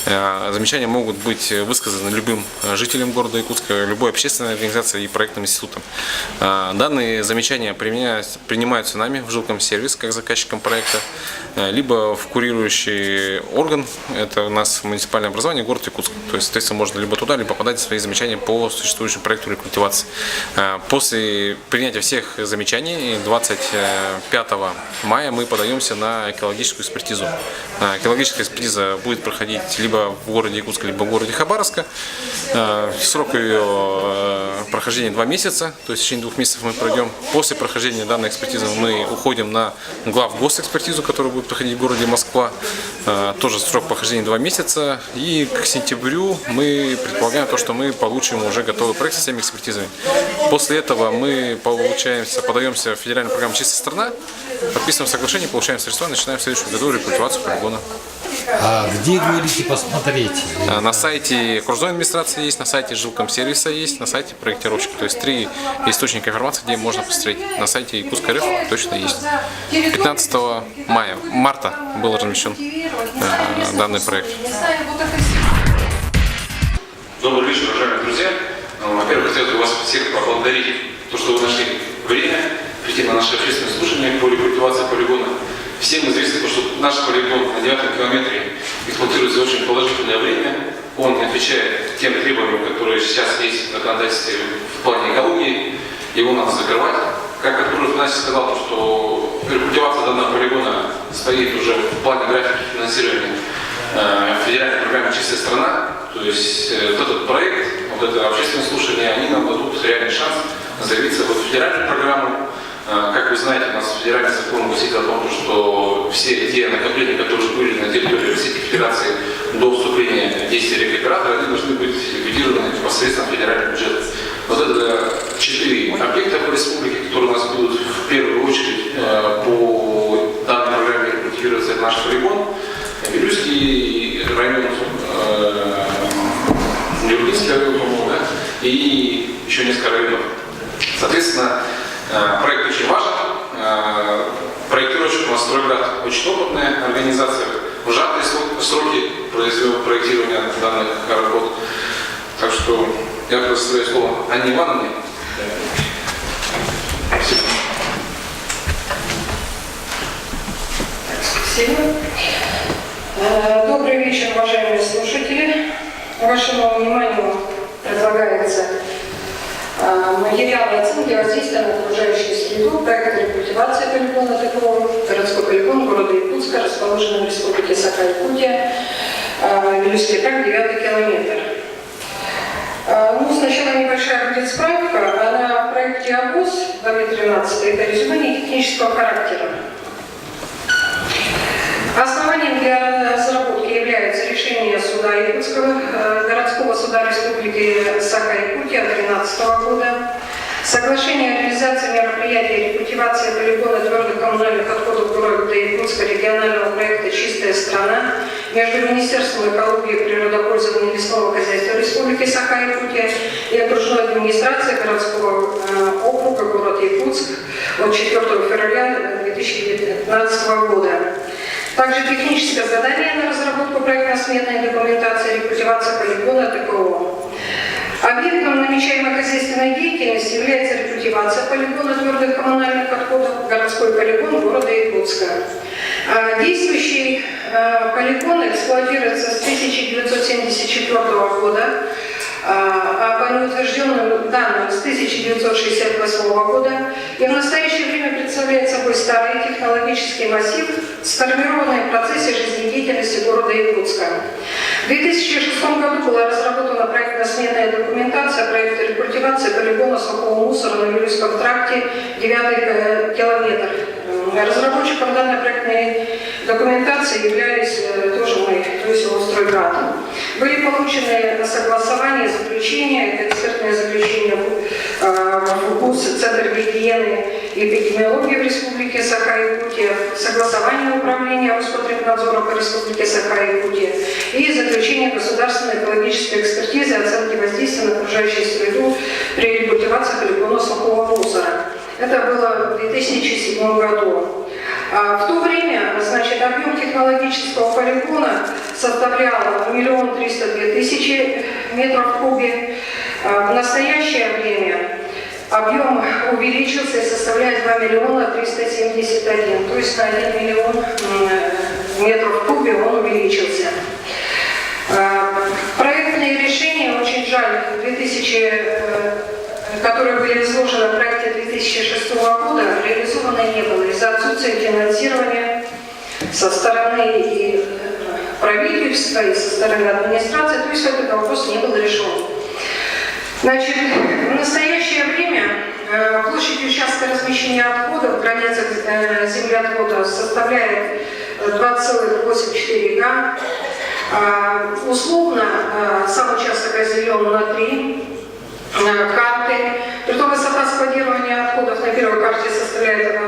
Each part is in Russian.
Замечания могут быть высказаны любым жителем города Якутска, любой общественной организацией и проектным институтом. Данные замечания принимаются нами в жилкомсервис как заказчиком проекта, либо в курирующий орган, это у нас муниципальное образование, город Якутск. То есть, соответственно, можно либо туда, либо подать свои замечания по существующему проекту рекультивации. После принятия всех замечаний 25 мая мы подаемся на экологическую экспертизу. Экологическая экспертиза будет проходить либо в городе Якутск, либо в городе Хабаровска. Срок ее прохождения 2 месяца, то есть в течение 2 месяцев мы пройдем. После прохождения данной экспертизы мы уходим на главгосэкспертизу, которая будет проходить в городе Москва. Тоже срок прохождения 2 месяца. И к сентябрю мы предполагаем то, что мы получим уже готовый проект со всеми экспертизами. После этого мы подаемся в федеральную программу «Чистая страна», подписываем соглашение, получаем средства, начинаем в следующем году рекультивацию полигона. А где, говорите, посмотреть? На сайте окружной администрации есть, на сайте жилкомсервиса есть, на сайте проектировщика. То есть 3 источника информации, где можно посмотреть. На сайте Якутска.рф точно есть. 15 марта был размещен данный проект. Добрый вечер, уважаемые друзья. Во-первых, хотелось бы вас всех поблагодарить, то, что вы нашли время прийти на наше общественное слушание по рекультивации полигона. Всем известно, что наш полигон на 9-м километре эксплуатируется очень положительное время. Он отвечает тем требованиям, которые сейчас есть в законодательстве в плане экологии. Его надо закрывать. Как Артур Афанасьевич сказал, что рекультивация данного полигона стоит уже в плане графика финансирования федеральной программы «Чистая страна». То есть вот этот проект, вот это общественное слушание, они нам дадут реальный шанс заявиться в федеральную программу. Как вы знаете, у нас федеральный закон гласит о том, что все те накопления, которые были на территории Российской Федерации до вступления в действие рекоператора, они должны быть ликвидированы непосредственно в федеральный бюджет. Вот это 4 объекта по республике, которые у нас будут в первую очередь по данной программе рекультивироваться. Это наш полигон, Вилюйский район, Нюрбинский район, по-моему, да? И еще несколько районов. Соответственно, проект очень важен. Проектировщик у нас «Стройград» очень опытная организация. В сжатые сроки произвел проектирование данных работ. Так что я предоставляю слово Анне Ивановне. Спасибо. Добрый вечер, уважаемые слушатели. Вашему вниманию предлагается материалы оценки воздействия на окружающую среду проекта рекультивации полигона ТКО, городской полигон города Якутска, расположенный в республике Саха-Якутия, Вилюйский тракт, 9-й километр. Сначала небольшая будет справка. На проекте АБУС 2013 это резюме технического характера. Основанием для разработки является решение суда Якутского, городского суда Республики Саха-Якутия 2013 года, соглашение о реализации мероприятий рекультивации полигона твердых коммунальных отходов города Якутска, регионального проекта «Чистая страна» между Министерством экологии и природопользования и лесного хозяйства Республики Саха-Якутия и окружной администрации городского округа город Якутск от 4 февраля 2019 года. Также техническое задание на разработку проектно-сметной документации рекультивации полигона ТКО. Объектом намечаемой хозяйственной деятельности является рекультивация полигона твердых коммунальных отходов, городской полигон города Якутска. Действующий полигон эксплуатируется с 1974 года, а по неутвержденным данным с 1968 года, и в настоящее время представляет собой старый технологический массив, сформированный в процессе жизнедеятельности города Якутска. В 2006 году была разработана проектно-сметная документация проекта рекультивации полигона сухого мусора на Вилюйском тракте, 9-й километр. Разработчиком данной проектной документации являлись тоже мы, то есть «Стройград». Были получены согласования, заключения, это экспертное заключение в ГУС, Центр гигиены и эпидемиологии в Республике Саха-Якутия, согласование управления Роспотребнадзора по Республике Саха-Якутия и заключение государственной экологической экспертизы оценки воздействия на окружающую среду при рекультивации полигона сухого мусора. Это было в 2007 году. В то время, объем технологического полигона составлял 1 302 000 метров в кубе. В настоящее время объем увеличился и составляет 2 371 000, то есть на 1 миллион метров в кубе он увеличился. Проектные решения, очень жаль, которые были изложены в проекте 2006 года, реализованы не было из-за отсутствия финансирования со стороны и правительства, и со стороны администрации, то есть этот вопрос не был решен. Значит, в настоящее время площадь участка размещения отходов в границах землеотвода составляет 2,84 га. Условно сам участок разделен на 3 карты. Притом высота складирования отходов на первой карте составляет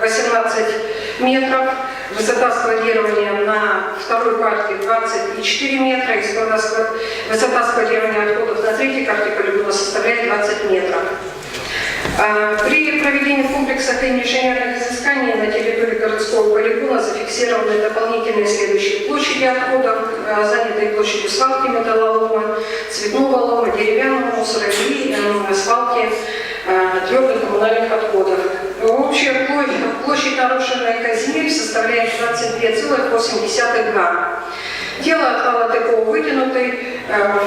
18 метров. Высота складирования на второй карте 24 метра. И высота складирования отходов на третьей карте полигона составляет 20 метров. При проведении комплексов инженерных изысканий на территории городского полигона зафиксированы дополнительные следующие площади отходов, занятые площадью свалки металлолома, цветного лома, деревянного мусора и свалки твердых коммунальных отходов. Общая площадь нарушенных земель составляет 22,8 га. Тело отвала такого вытянутой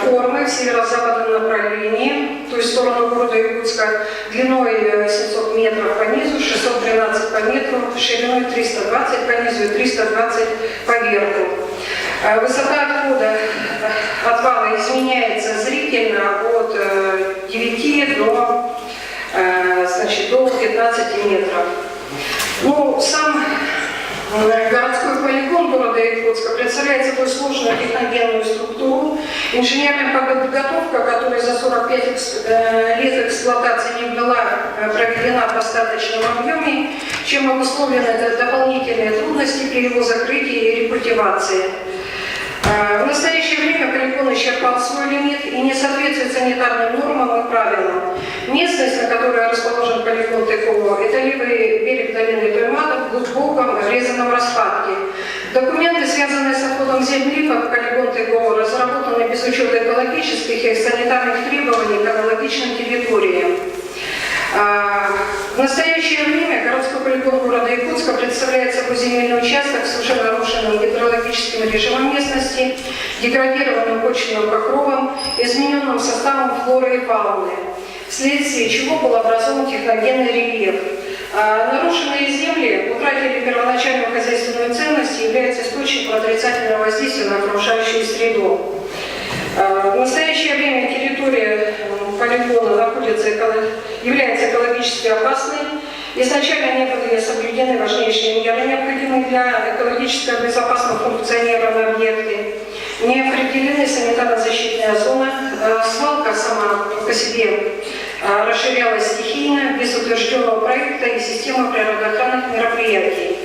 формы в северо-западном направлении, то есть в сторону города Якутска, длиной 700 метров по низу, 613 по метру, шириной 320 по низу и 320 по верху. Высота отвала изменяется зрительно от 9 до 15 метров. Ну, сам городской полигон города Якутска представляет собой сложную техногенную структуру. Инженерная подготовка, которая за 45 лет эксплуатации не была проведена в достаточном объеме, чем обусловлены дополнительные трудности при его закрытии и рекультивации. В настоящее время полигон исчерпал свой лимит и не соответствует санитарным нормам и правилам. Местность, на которой расположен полигон ТКО, это левый берег долины Тойматов в глубоком врезанном распадке. Документы, связанные с отходом земли в полигон ТКО, разработаны без учета экологических и санитарных требований к аналогичным территориям. В настоящее время городской полигон города Якутска представляет собой земельный участок с уже нарушенным гидрологическим режимом местности, деградированным почвенным покровом, измененным составом флоры и фауны, вследствие чего был образован техногенный рельеф. Нарушенные земли утратили первоначальную хозяйственную ценность и являются источником отрицательного воздействия на окружающую среду. В настоящее время территория полигона является экологически опасной. Изначально не были соблюдены важнейшие меры, необходимые для экологически безопасного функционирования на объекте. Не определены санитарно-защитная зона. Свалка сама по себе расширялась стихийно, без утвержденного проекта и системы природоохранных мероприятий.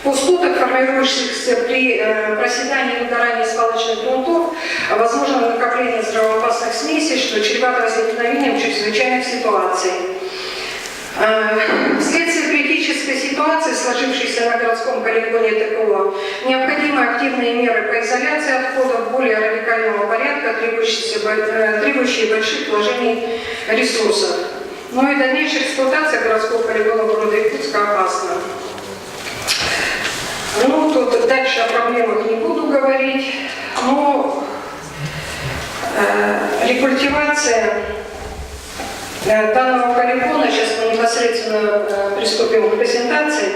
Пустотах, формирующихся при проседании и выгорании свалочных грунтов, возможно накопление взрывоопасных смесей, что чревато возникновением чрезвычайных ситуаций. Вследствие критической ситуации, сложившейся на городском полигоне ТКО, необходимы активные меры по изоляции отходов более радикального порядка, требующие больших вложений ресурсов. Но и дальнейшая эксплуатация городского полигона города Якутска опасна. Ну, тут дальше о проблемах не буду говорить, но рекультивация данного полигона, сейчас мы непосредственно приступим к презентации,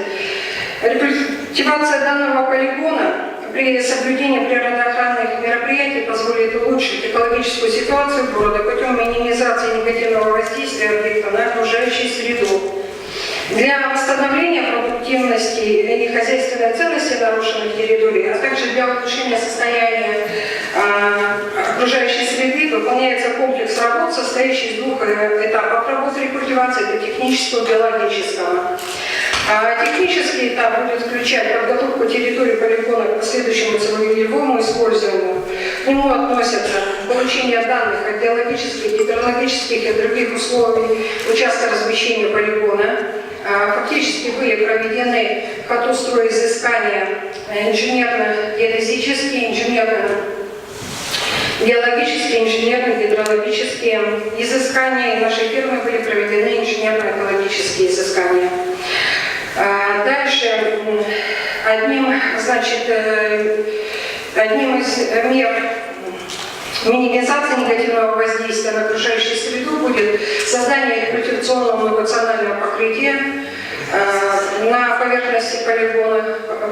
рекультивация данного полигона при соблюдении природоохранных мероприятий позволит улучшить экологическую ситуацию города путем минимизации негативного воздействия объекта на окружающую среду. Для восстановления продуктивности и хозяйственной ценности нарушенных территорий, а также для улучшения состояния окружающей среды выполняется комплекс работ, состоящий из двух этапов работы рекультивации, это технического и биологического. Технический этап будет включать подготовку территории полигона к последующему целевому использованию. К нему относятся получение данных о геологических, гидрологических и других условий участка размещения полигона. Фактически были проведены в ходу строизыскания инженерно-геодезические, инженерно-биологические, инженерно-гидрологические изыскания, и нашей фирмой были проведены инженерно-экологические изыскания. Дальше одним из мер минимизации негативного воздействия на окружающую среду будет создание рекультивационного многонационального покрытия на поверхности полигона,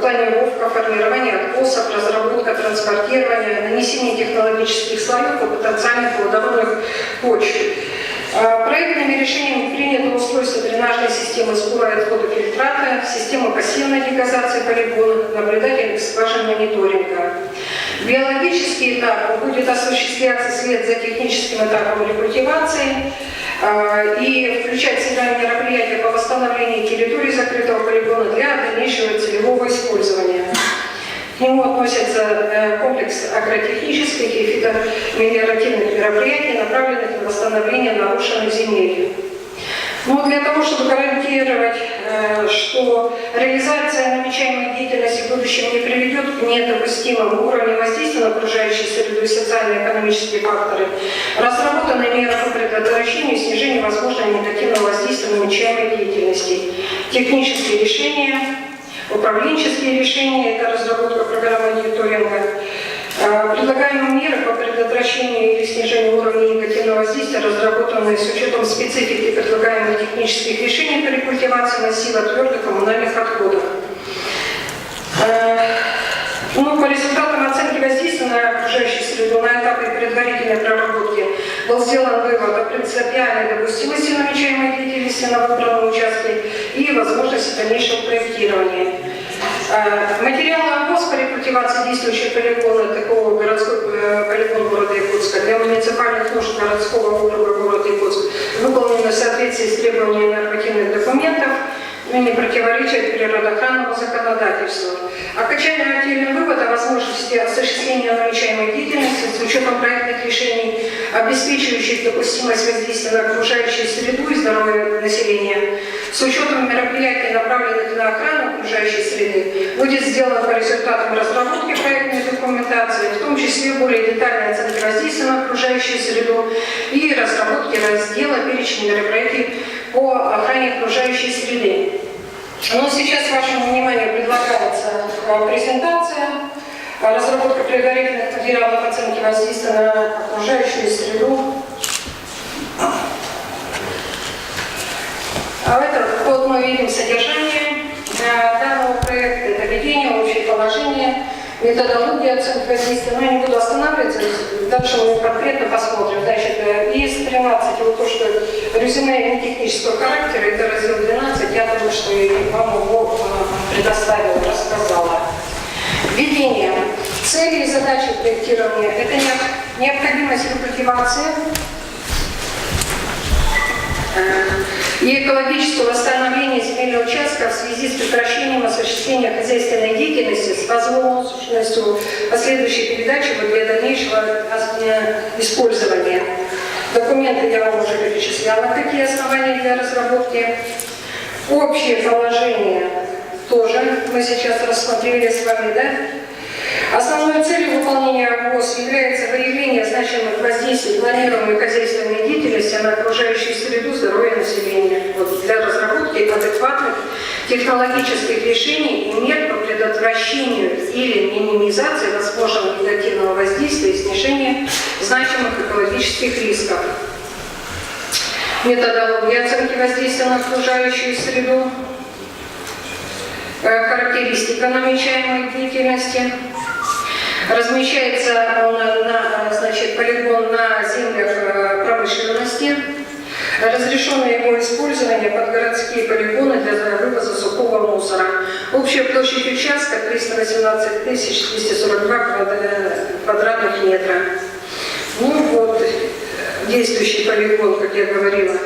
планировка, формирование откосов, разработка, транспортирование, нанесение технологических слоев по потенциальных плодородных почв. Проектными решениями принято устройство дренажной системы сбора и отхода фильтрата, система пассивной дегазации полигона, наблюдательных скважин мониторинга. Биологический этап будет осуществляться вслед за техническим этапом рекультивации и включать в себя мероприятия по восстановлению территории закрытого полигона для дальнейшего целевого использования. К нему относятся комплекс агротехнических и фитомелиоративных мероприятий, направленных на восстановление нарушенных земель. Но для того, чтобы гарантировать, что реализация намечаемой деятельности в будущем не приведет к недопустимому уровню воздействия на окружающую среду и социально-экономические факторы, разработаны меры по предотвращению и снижению возможного негативного воздействия намечаемой деятельности. Технические решения, управленческие решения, это разработка программы мониторинга, предлагаемые меры по предотвращению или снижению уровня негативного воздействия, разработанные с учетом специфики предлагаемых технических решений по рекультивации массива твердых коммунальных отходов. По результатам оценки воздействия на окружающую среду на этапе предварительной проработки был сделан вывод о принципиальной допустимости намечаемой деятельности на выбранном участке и возможности дальнейшего проектирования. Материалы ОВОЗ по рекультивации действующего полигона, такого городской полигон города Якутска, для муниципальных нужд городского округа города Якутск выполнены в соответствии с требованиями нормативных документов, не противоречат природоохранному законодательству. Окончательный вывод о возможности осуществления намечаемой деятельности с учетом проектных решений, обеспечивающих допустимость воздействия на окружающую среду и здоровье населения, с учетом мероприятий, направленных на охрану окружающей среды, будет сделан по результатам разработки проектной документации, в том числе более детальной оценки воздействия на окружающую среду и разработки раздела перечня мероприятий по охране окружающей среды. Но сейчас вашему вниманию предлагается презентация, разработка предварительных материалов оценки воздействия на окружающую среду. Вот мы видим содержание данного проекта, это введение, общее положение, методология оценки воздействия. Но я не буду останавливаться, дальше мы конкретно посмотрим. Значит, из 13, вот то, что резюме технического характера, это раздел 12, я думаю, что я вам его предоставила, рассказала. Введение. Цели и задачи проектирования – это необходимость рекультивации и экологического восстановления земельного участка в связи с прекращением осуществления хозяйственной деятельности с возможностью последующей передачи для дальнейшего использования. Документы я вам уже перечисляла, какие основания для разработки. Общее положение тоже мы сейчас рассмотрели с вами, да? Основной целью выполнения ОВОЗ является выявление значимых воздействий планируемой хозяйственной деятельности на окружающую среду, здоровье населения. Для разработки адекватных технологических решений и мер по предотвращению или минимизации возможного негативного воздействия и снижения значимых экологических рисков. Методология оценки воздействия на окружающую среду. Характеристика намечаемой деятельности. Размещается полигон на землях промышленности. Разрешено его использование под городские полигоны для вывоза сухого мусора. Общая площадь участка 318 242 квадратных метра. Действующий полигон, как я говорила,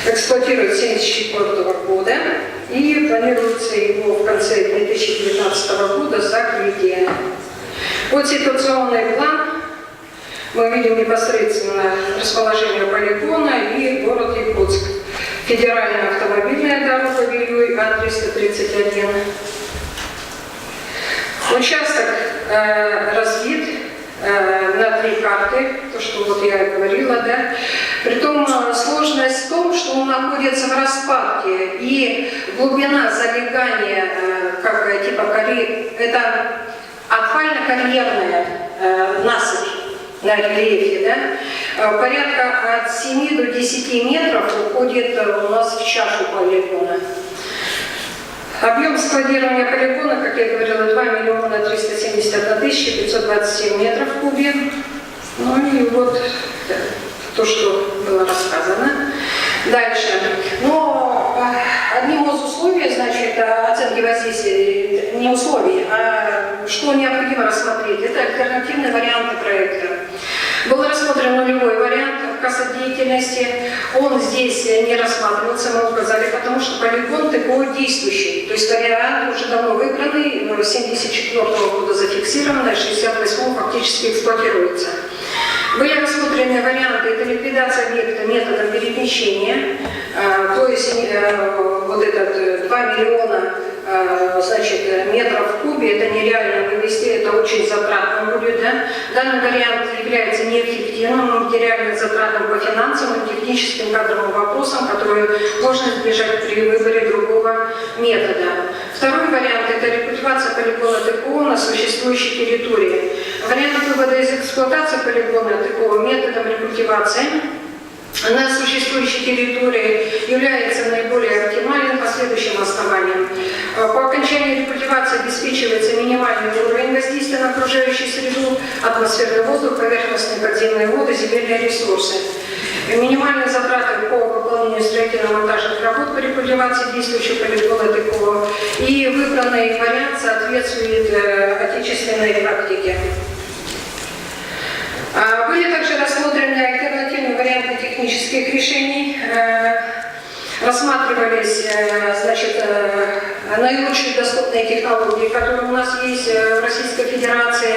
эксплуатирует с 1974 года и планируется его в конце 2019 года закрытие. Ситуационный план. Мы видим непосредственно расположение полигона и город Якутск. Федеральная автомобильная дорога Вилюй А-331. Участок разбит на 3 карты, то, что вот я говорила, да. Притом сложность в том, что он находится в распадке, и глубина залегания, как бы, типа это отвально-карьерная насыпь на рельефе, да. Порядка от 7 до 10 метров уходит у нас в чашу полигона. Объем складирования полигона, как я говорила, 2 миллиона 371 тысяча 527 метров в кубе. Ну и вот то, что было рассказано. Дальше. Но одним из условий, значит, оценки воздействия, не условий, а что необходимо рассмотреть, это альтернативные варианты проекта. Был рассмотрен нулевой вариант отказа деятельности. Он здесь не рассматривался, мы указали, потому что полигон ТКО действующий. То есть вариант уже давно выбранный, 1974 года зафиксирован, а 1968 фактически эксплуатируется. Были рассмотрены варианты, это ликвидация объекта методом перемещения, то есть вот этот 2 миллиона значит, метров в кубе, это нереально вывести, это очень затратно будет. Да? Данный вариант является неэффективным, материально затратным по финансовым, техническим, кадровым вопросам, которые можно избежать при выборе другого метода. Второй вариант – это рекультивация полигона ТКО на существующей территории. Вариант вывода из эксплуатации полигона ТКО методом рекультивации на существующей территории является наиболее оптимальным по следующим основаниям. По окончании рекультивации обеспечивается минимальный уровень воздействия на окружающую среду, атмосферный воздух, поверхностные подземные воды, земельные ресурсы. Минимальные затраты по выполнению строительно-монтажных работ по рекультивации действующего полигона ТКО. И выбранный вариант соответствует отечественной практике. Были также рассмотрены альтернативные варианты технических решений. Рассматривались, значит, наилучшие доступные технологии, которые у нас есть в Российской Федерации,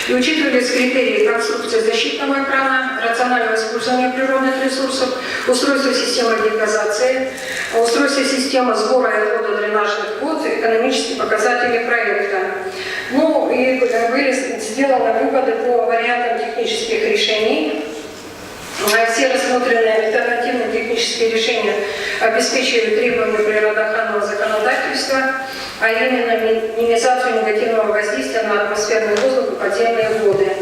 и учитывались критерии конструкции защитного экрана, рационального использования природных ресурсов, устройство системы дегазации, устройство системы сбора и отвода дренажных вод, экономические показатели проекта. Ну и были сделаны выводы по вариантам технических решений. Все рассмотренные альтернативные технические решения обеспечивают требования природоохранного законодательства, а именно минимизацию негативного воздействия на атмосферный воздух и подземные воды.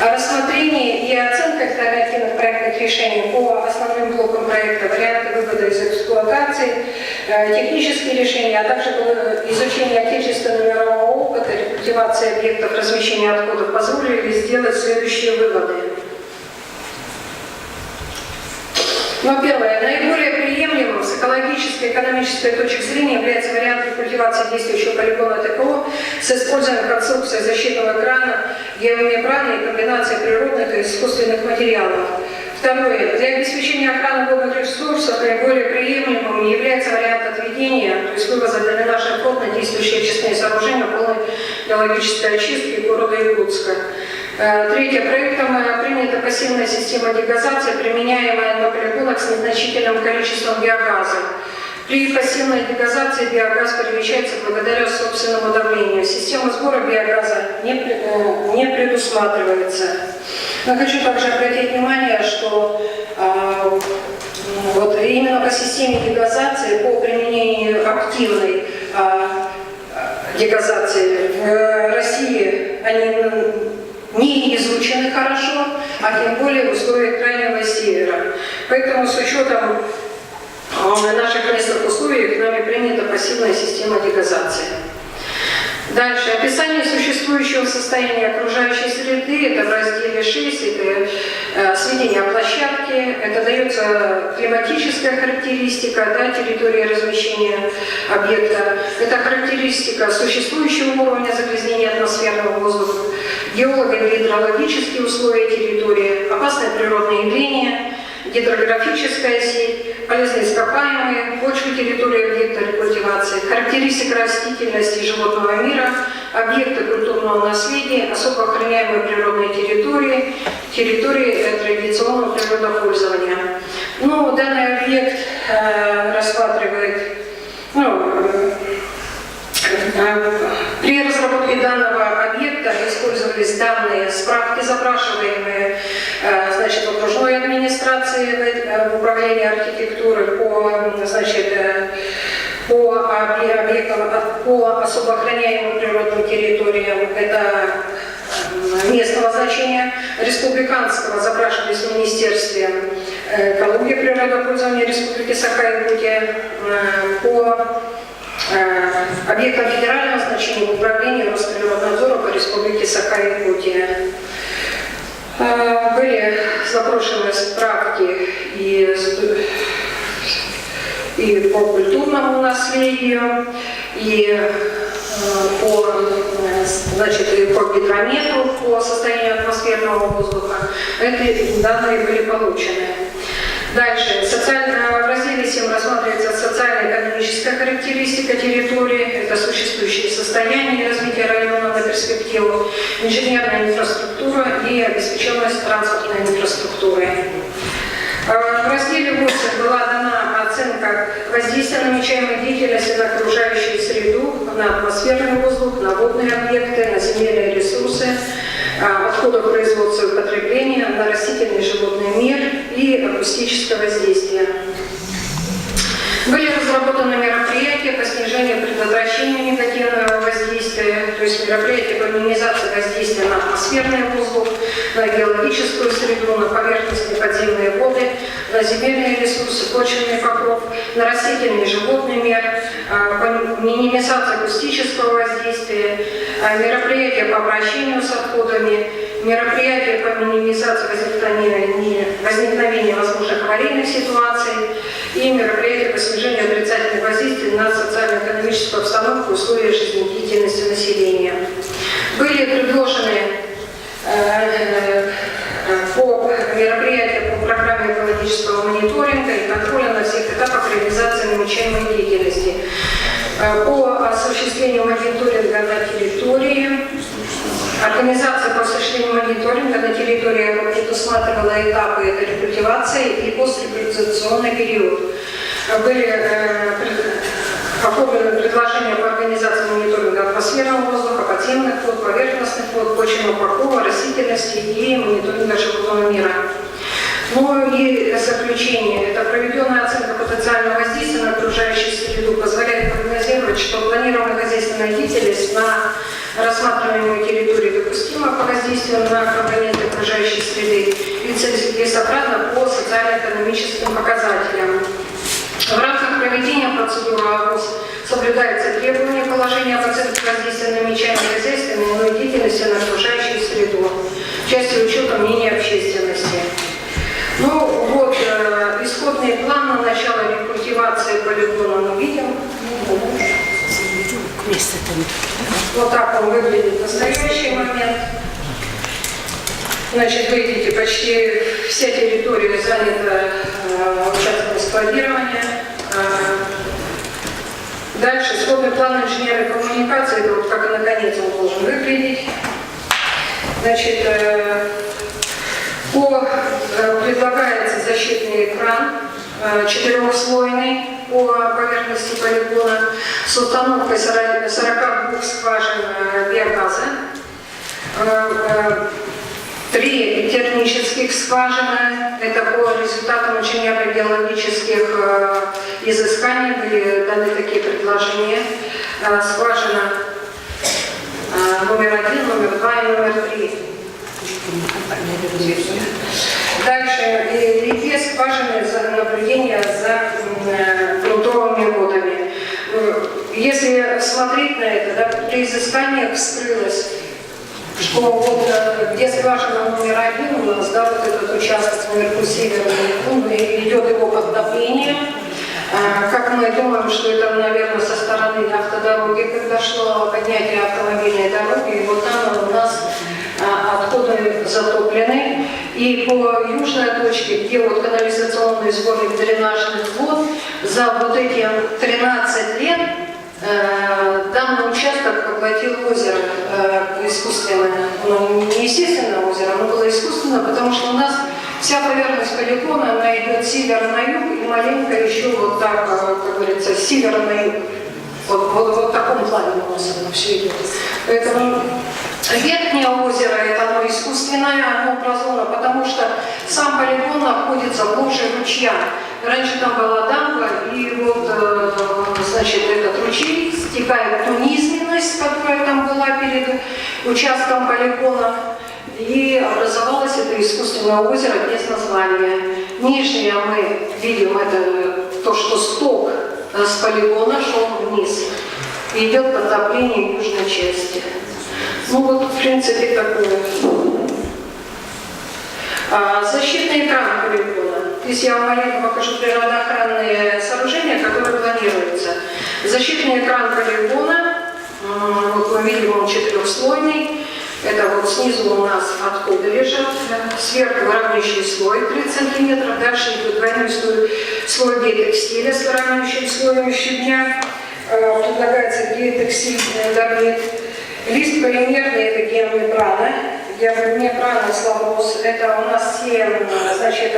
О рассмотрении и оценке альтернативных проектных решений по основным блокам проекта, варианты вывода из эксплуатации, технические решения, а также изучение отечественного мирового опыта, рекультивации объектов размещения отходов позволили сделать следующие выводы. Но первое, наиболее приемлемым с экологической и экономической точки зрения является вариант рекультивации действующего полигона ТКО с использованием конструкции защитного экрана, геомембраны и комбинации природных и искусственных материалов. Второе, для обеспечения охраны водных ресурсов наиболее приемлемым является вариант отведения, то есть вывоза дренажных вод на действующие очистные сооружения полной биологической очистки города Якутска. Третье. Проектом принята пассивная система дегазации, применяемая на полигонах с незначительным количеством биогаза. При пассивной дегазации биогаз перемещается благодаря собственному давлению. Система сбора биогаза не предусматривается. Но хочу также обратить внимание, что вот именно по системе дегазации, по применению активной дегазации в России они не изучены хорошо, а тем более в условиях крайнего севера. Поэтому с учетом наших местных условий нами принята пассивная система дегазации. Дальше. Описание существующего состояния окружающей среды. Это в разделе 6. Это сведения о площадке. Это дается климатическая характеристика, да, территории размещения объекта. Это характеристика существующего уровня загрязнения атмосферного воздуха, геолого-гидрологические условия территории, опасные природные явления, гидрографическая сеть, полезные ископаемые, почвы территории объекта рекультивации, характеристика растительности и животного мира, объекты культурного наследия, особо охраняемые природные территории, территории традиционного природопользования. Ну, данный объект рассматривает, при разработке данного данные справки, запрашиваемые значит, в окружной администрации в управлении архитектуры по объектам, по особо охраняемым природным территориям, это местного значения, республиканского запрашивались в Министерстве экологии и природопользования Республики Саха-Якутия, по объектам федерального значения в управлении Росприроднадзора по Республике Саха-Якутия. Были запрошены справки и по культурному наследию, и по гидрометру, по состоянию атмосферного воздуха. Эти данные были получены. Дальше. В разделе 7 рассматривается социально-экономическая характеристика территории, это существующие состояния и развитие района на перспективу, инженерная инфраструктура и обеспеченность транспортной инфраструктуры. В разделе 8 была дана оценка воздействия намечаемой деятельности на окружающую среду, на атмосферный воздух, на водные объекты, на земельные ресурсы, отходов производства и потребления, на растительный и животный мир и акустическое воздействие. Были разработаны мероприятия по снижению и предотвращению негативного воздействия, то есть мероприятия по минимизации воздействия на атмосферный воздух, на геологическую среду, на поверхностные подземные воды, на земельные ресурсы, почвенный покров, на растительный и животный мир, по минимизации акустического воздействия, мероприятия по обращению с отходами, мероприятия по минимизации возникновения возможных аварийных ситуаций и мероприятия по снижению отрицательных воздействий на социально-экономическую обстановку и условия жизнедеятельности населения. Были предложены по мероприятию по программе экологического мониторинга и контроля на всех этапах реализации намечаемой деятельности. По осуществлению мониторинга на территории, организация по осуществлению мониторинга на территории предусматривала этапы это рекультивации и пострекультивационный период. Были оформлены предложения по организации мониторинга атмосферного воздуха, подземных вод, поверхностных вод, почвенного покрова, растительности и мониторинга животного мира. Ну и заключение. Это проведенная оценка потенциального воздействия на окружающую среду позволяет прогнозировать, что планированная хозяйственная деятельность на рассматриваемой территории допустима по воздействию на компоненты окружающей среды и целесообразно по социально-экономическим показателям. В рамках проведения процедуры ОВОС соблюдаются требования положения об оценке воздействия намечаемой хозяйственной и иной деятельности на окружающую среду, в части учета мнения общественности. Ну вот, исходный план на начало рекультивации полигона мы видим. Вот так он выглядит в настоящий момент. Значит, вы видите, почти вся территория занята участком складирования. Дальше исходный план инженерной коммуникации, это вот как и наконец он должен выглядеть. Значит, предлагается защитный экран четырехслойный по поверхности полигона с установкой 42 скважин биогаза, 3 термических скважины. Это по результатам инженерно-геологических изысканий были даны такие предложения. Скважина номер 1, номер 2 и номер 3. Дальше и 2 скважины за наблюдение за грунтовыми водами. Если смотреть на это, да, при изысканиях вскрылось, что вот где скважина номер 1 у нас, да, вот этот участок наверху северный, идет его подтопление. Как мы думаем, что это, наверное, со стороны автодороги, когда шло поднятие автомобильной дороги, и вот там у нас отходы затоплены. И по южной точке, где вот канализационный сборник дренажных вод, за вот эти 13 лет данный участок поглотил озеро искусственное. Ну, не естественное озеро, оно было искусственное, потому что у нас вся поверхность полигона, она идет с севера на юг и маленько еще вот так, как говорится, с севера на юг. Вот в таком плане у нас оно все идет. Поэтому Верхнее озеро – это оно искусственное, оно образовано, потому что сам полигон находится глубже ручья. Раньше там была дамба, и вот, значит, этот ручей стекает в ту низменность, которая там была перед участком полигона, и образовалось это искусственное озеро без названия. Нижнее мы видим, это то, что сток с полигона шел вниз. И идет подтопление южной части. Ну вот, в принципе, такое. Защитный экран полигона. Здесь я вам маленько покажу природоохранные сооружения, которые планируются. Защитный экран полигона, вот мы видим, он четырехслойный. Это вот снизу у нас отходы лежат, сверху выравнивающий слой 30 сантиметров, дальше идет двойной слой геотекстиля с выравнивающим слоем щебня. Предлагается геотекстиль добавить. Лист полимерный – это геомембрана. Геомембрана слабоз – это у нас все, значит,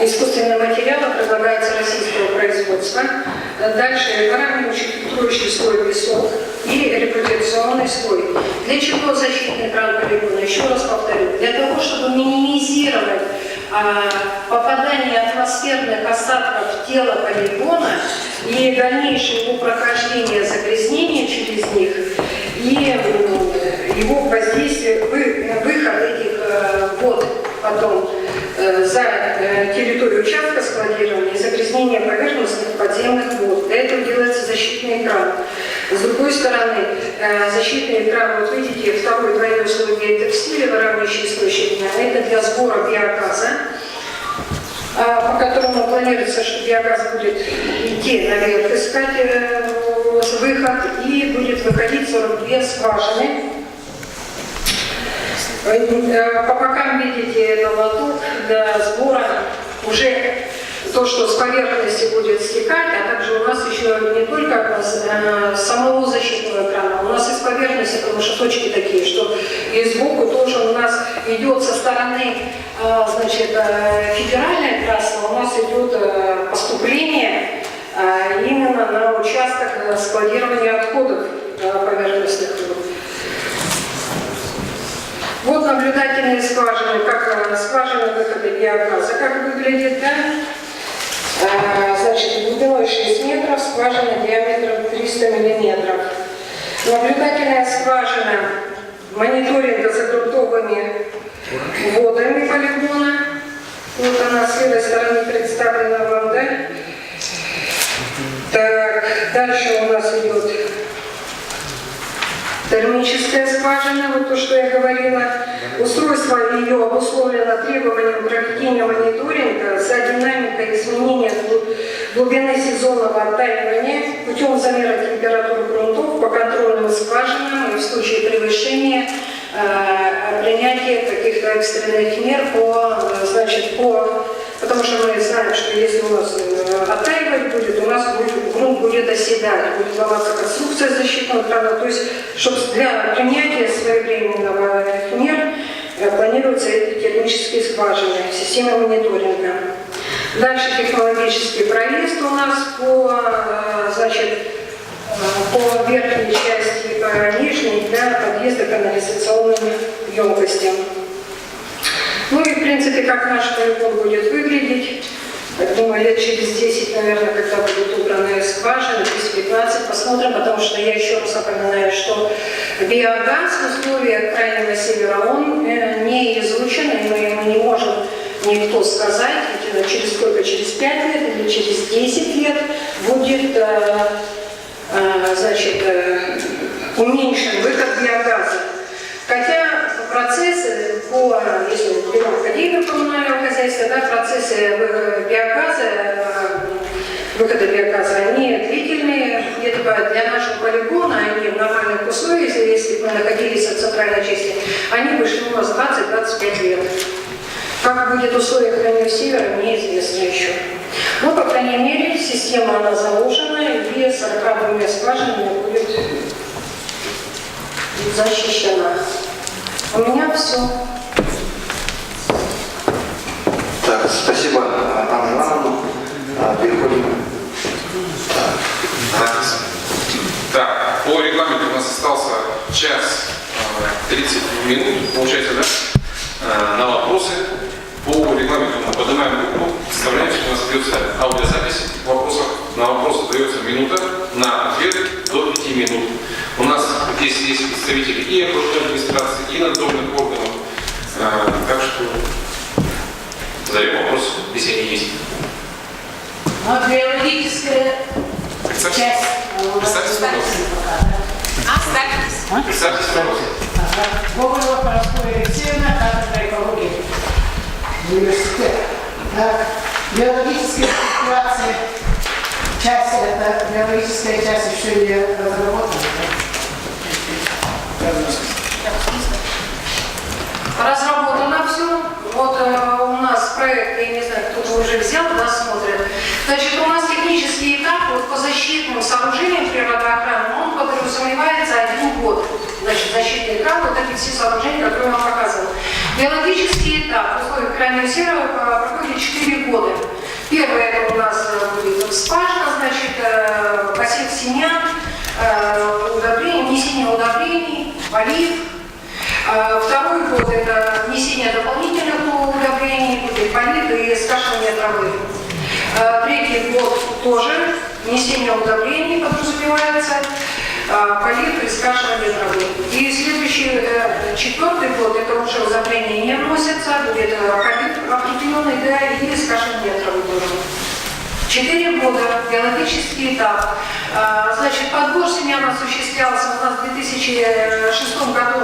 искусственные материалы, предлагается российского производства. Дальше выравнивающий фильтрующий слой песок и репутационный слой. Для чего защитный экран полигона? Еще раз повторю. Для того, чтобы минимизировать попадание атмосферных осадков в тело полигона и дальнейшее его прохождение, загрязнение через них и его воздействие, выход этих вод потом за территорию участка складирования и загрязнение поверхностных подземных вод. Для этого делается защитный экран. С другой стороны, защитный экран, вот видите, второй двойной слой геотекстиля, выравнивающий слой щебня, это для сбора биогаза, по которому планируется, что биогаз будет идти наверх, искать выход, и будет выходить 42 скважины. По бокам видите, это лоток для сбора уже то, что с поверхности будет стекать, а также у нас еще не только самого защитного экрана, у нас из поверхности, потому что точки такие, что и сбоку тоже у нас идет со стороны, значит, федеральной трассы, у нас идет поступление именно на участок складирования отходов поверхностных вод. Вот наблюдательные скважины, как скважина выхода биогаза, как выглядит, да? Значит, глубиной 6 метров, скважина диаметром 300 миллиметров. Наблюдательная скважина мониторинга за грунтовыми водами полигона. Вот она с левой стороны представлена вам, да? Так, дальше у нас идет термическая скважина, вот то, что я говорила. Устройство ее обусловлено требованием проведения мониторинга за динамикой изменения глубины сезонного оттаивания путем замера температуры грунтов по контрольным скважинам и в случае превышения принятия каких-то экстренных мер потому что мы знаем, что если у нас оттаивать будет, у нас грунт будет оседать, будет ломаться конструкция защитного экрана. То есть, чтобы для принятия своевременного мер планируются эти термические скважины, система мониторинга. Дальше технологический проезд у нас по верхней части и по нижней для подъезда к канализационным емкостям. Ну и, в принципе, как наш полигон будет выглядеть, я думаю, лет через 10, наверное, когда будут убраны скважины, 10-15, посмотрим, потому что я еще раз напоминаю, что биогаз в условиях крайнего севера, он не излучен, и мы ему не можем никто сказать, через сколько, через 5 лет или через 10 лет будет, уменьшен выход биогаза. Хотя процессы если мы берем хозяйственное коммунального хозяйства, да, процессы выхода биогаза, они длительные, где-то для нашего полигона, они в нормальных условиях, если бы мы находились в центральной части, они вышли у нас 20-25 лет. Как будет в условиях крайнего севера, неизвестно еще. Но, по крайней мере, система она заложена, и 42 скважинами будет защищена. У меня все. Так, спасибо, Анна Ивановна. Переходим. Так, по регламенту у нас остался час 30 минут, получается, да, на вопросы по регламенту. Мы поднимаем руку, вставляем, что у нас ведется аудиозапись вопросов. На вопрос дается минута, на ответ до 5 минут. У нас здесь есть представители и окружной администрации, и надзорных органов. Так что задаем вопрос, если они есть. Биологическая часть. Представьтесь, пожалуйста. Представьтесь, пожалуйста. Гоголева Параскева Алексеевна, кафедра экологии университета. Так, биологическая ситуация, часть, это биологическая часть еще не разработана. Разработано все. Вот у нас проект, я не знаю, кто-то уже взял, да, смотрит. Значит, у нас технический этап вот, по защитным сооружениям природоохранным, он подразумевается 1 год. Значит, защитный экран, вот эти все сооружения, которые я вам показывала. Биологический этап в условиях крайнего серого проходит 4 года. Первое это у нас будет вспашка, значит, посев семян, удобрение, внесение удобрений, полив. Второй год это внесение дополнительных удобрений, полив и скашивание травы. Третий год тоже внесение удобрений подразумевается, полив и скашивание травы. И следующий, 4-й год, это уже удобрения не вносятся, будет полив определенный, да, и скашивание травы тоже. 4 года, биологический этап. Значит, подбор семян осуществлялся у нас в 2006 году.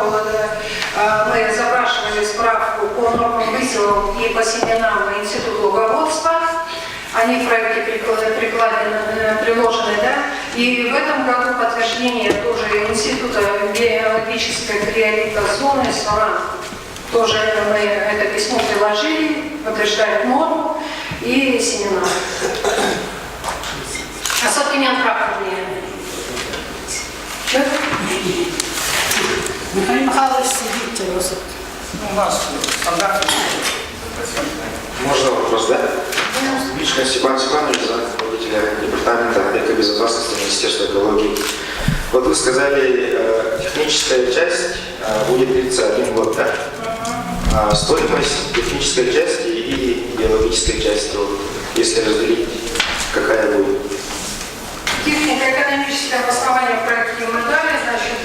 Мы запрашивали справку по нормам высевов и по семенам в Институт луговодства. Они в проекте приложены, да. И в этом году подтверждение тоже Института биологической криолитозоны СОРАН. Тоже мы это письмо приложили, подтверждает норму и семена. Ассортимент тракторный. Михаил Михайлович сидит просто. У нас стандартный. Можно вопрос, да? Лично Степан Степанович, руководителя департамента экобезопасности Министерства экологии. Вот вы сказали, техническая часть будет длиться 1 год, да? А стоимость технической части и биологической части, вот, если разделить, какая будет? Технико-экономическое обоснование в проекте мы дали, значит,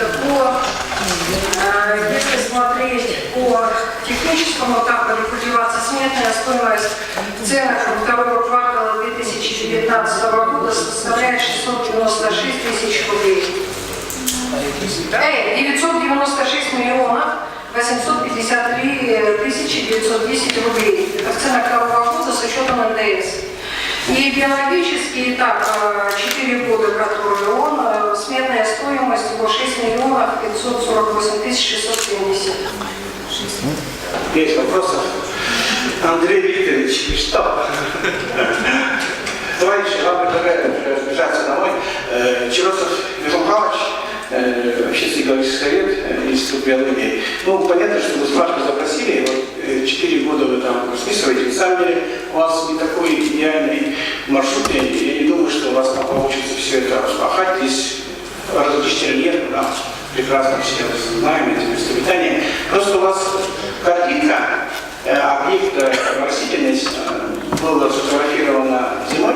если смотреть по техническому этапу рекультивации, сметная стоимость в ценах второго квартала 2019 года составляет 696 тысяч рублей. 996 миллионов 853 тысячи 910 рублей. Это в ценах второго года с учетом НДС. И биологический этап 4 года, который он, сметная стоимость его 6 миллионов 548 тысяч 670. Есть вопросы? Андрей Викторович, и что? Товарищи, вам предлагаю уже разбежаться домой. Чиросов Михаил Михайлович, Общественный экологический совет, Институт биологии. Ну, понятно, что вы справку запросили, вот 4 года вы там расписываете. На самом деле у вас не такой идеальный маршрут, я не думаю, что у вас там получится все это распахать. Здесь различий нет, да, прекрасно все знаем эти местообитания. Просто у вас картинка объекта растительность была сфотографирована зимой.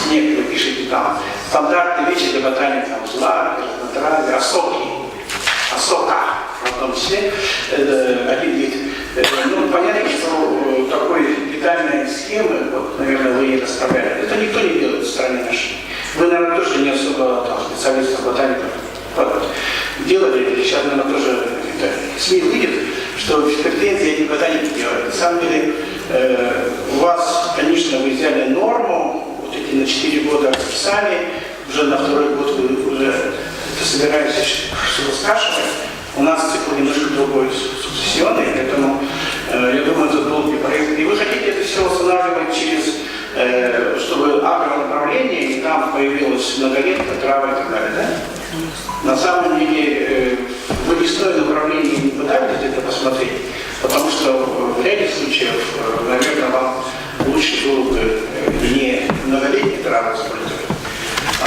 Снег, вы пишете там, стандартные вещи для ботаники, там, зла, травы, осока, в том числе, это один вид. Ну, понятно, что такой детальной схемы, вот, наверное, вы не расставляли. Это никто не делает в стране нашей. Вы, наверное, тоже не особо там, специалистов, ботаников делали, сейчас, наверное, тоже СМИ выйдет, что претензии эти ботаники делают. На самом деле, у вас, конечно, вы взяли норму, эти на 4 года расписали, уже на 2-й год вы уже это собираетесь все скашивать. У нас цикл немножко другой, сукцессионный, поэтому я думаю, это долгий проект. И вы хотите это все устанавливать через, чтобы агронаправление, и там появилась многолетка, трава и так далее, да? На самом деле, вы лесное направление не пытались это посмотреть, потому что в ряде случаев, наверное, вам лучше было бы не многолетние травы использовать,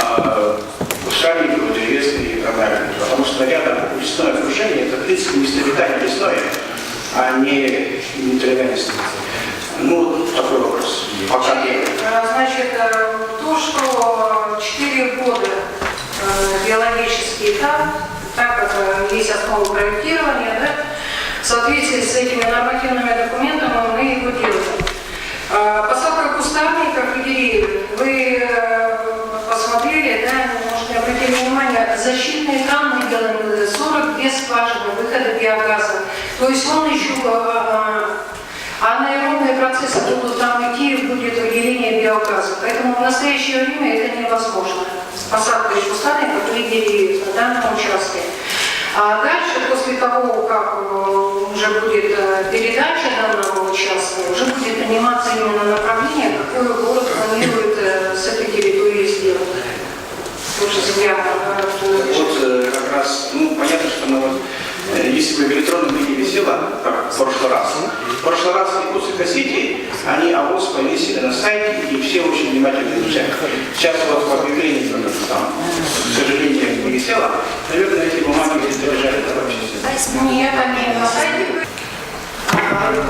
а кустарниковые, древесные и так далее. Потому что рядом лесное окружение, разрешение, это в принципе месторождение лесное, а не травяная станция. Ну, вот такой вопрос. Пока нет. Значит, то, что 4 года биологический этап, так как есть основы проектирования, да, в соответствии с этими нормативными документами мы его делаем. Посадка кустарников и деревьев. Вы посмотрели, да, может, обратили внимание, защитные камни делаем 42 скважины выхода биогаза. То есть он еще, анаэробные процессы будут там идти, будет выделение биогаза. Поэтому в настоящее время это невозможно. Посадка кустарников и деревьев на данном участке. А дальше, после того, как уже будет передача данного участка, уже будет приниматься именно направление, какое город планирует с этой территории сделать. Тоже земля. Вот как раз, ну, понятно, что мы вот, если бы в электронном виде висело, как в прошлый раз, в Якутской газете они ОВОС повесили на сайте, и все очень внимательно изучают. Сейчас вот в объявлении, там, к сожалению, не висело, наверное, эти бумаги где-то лежали в обществе. Нет, они на сайте.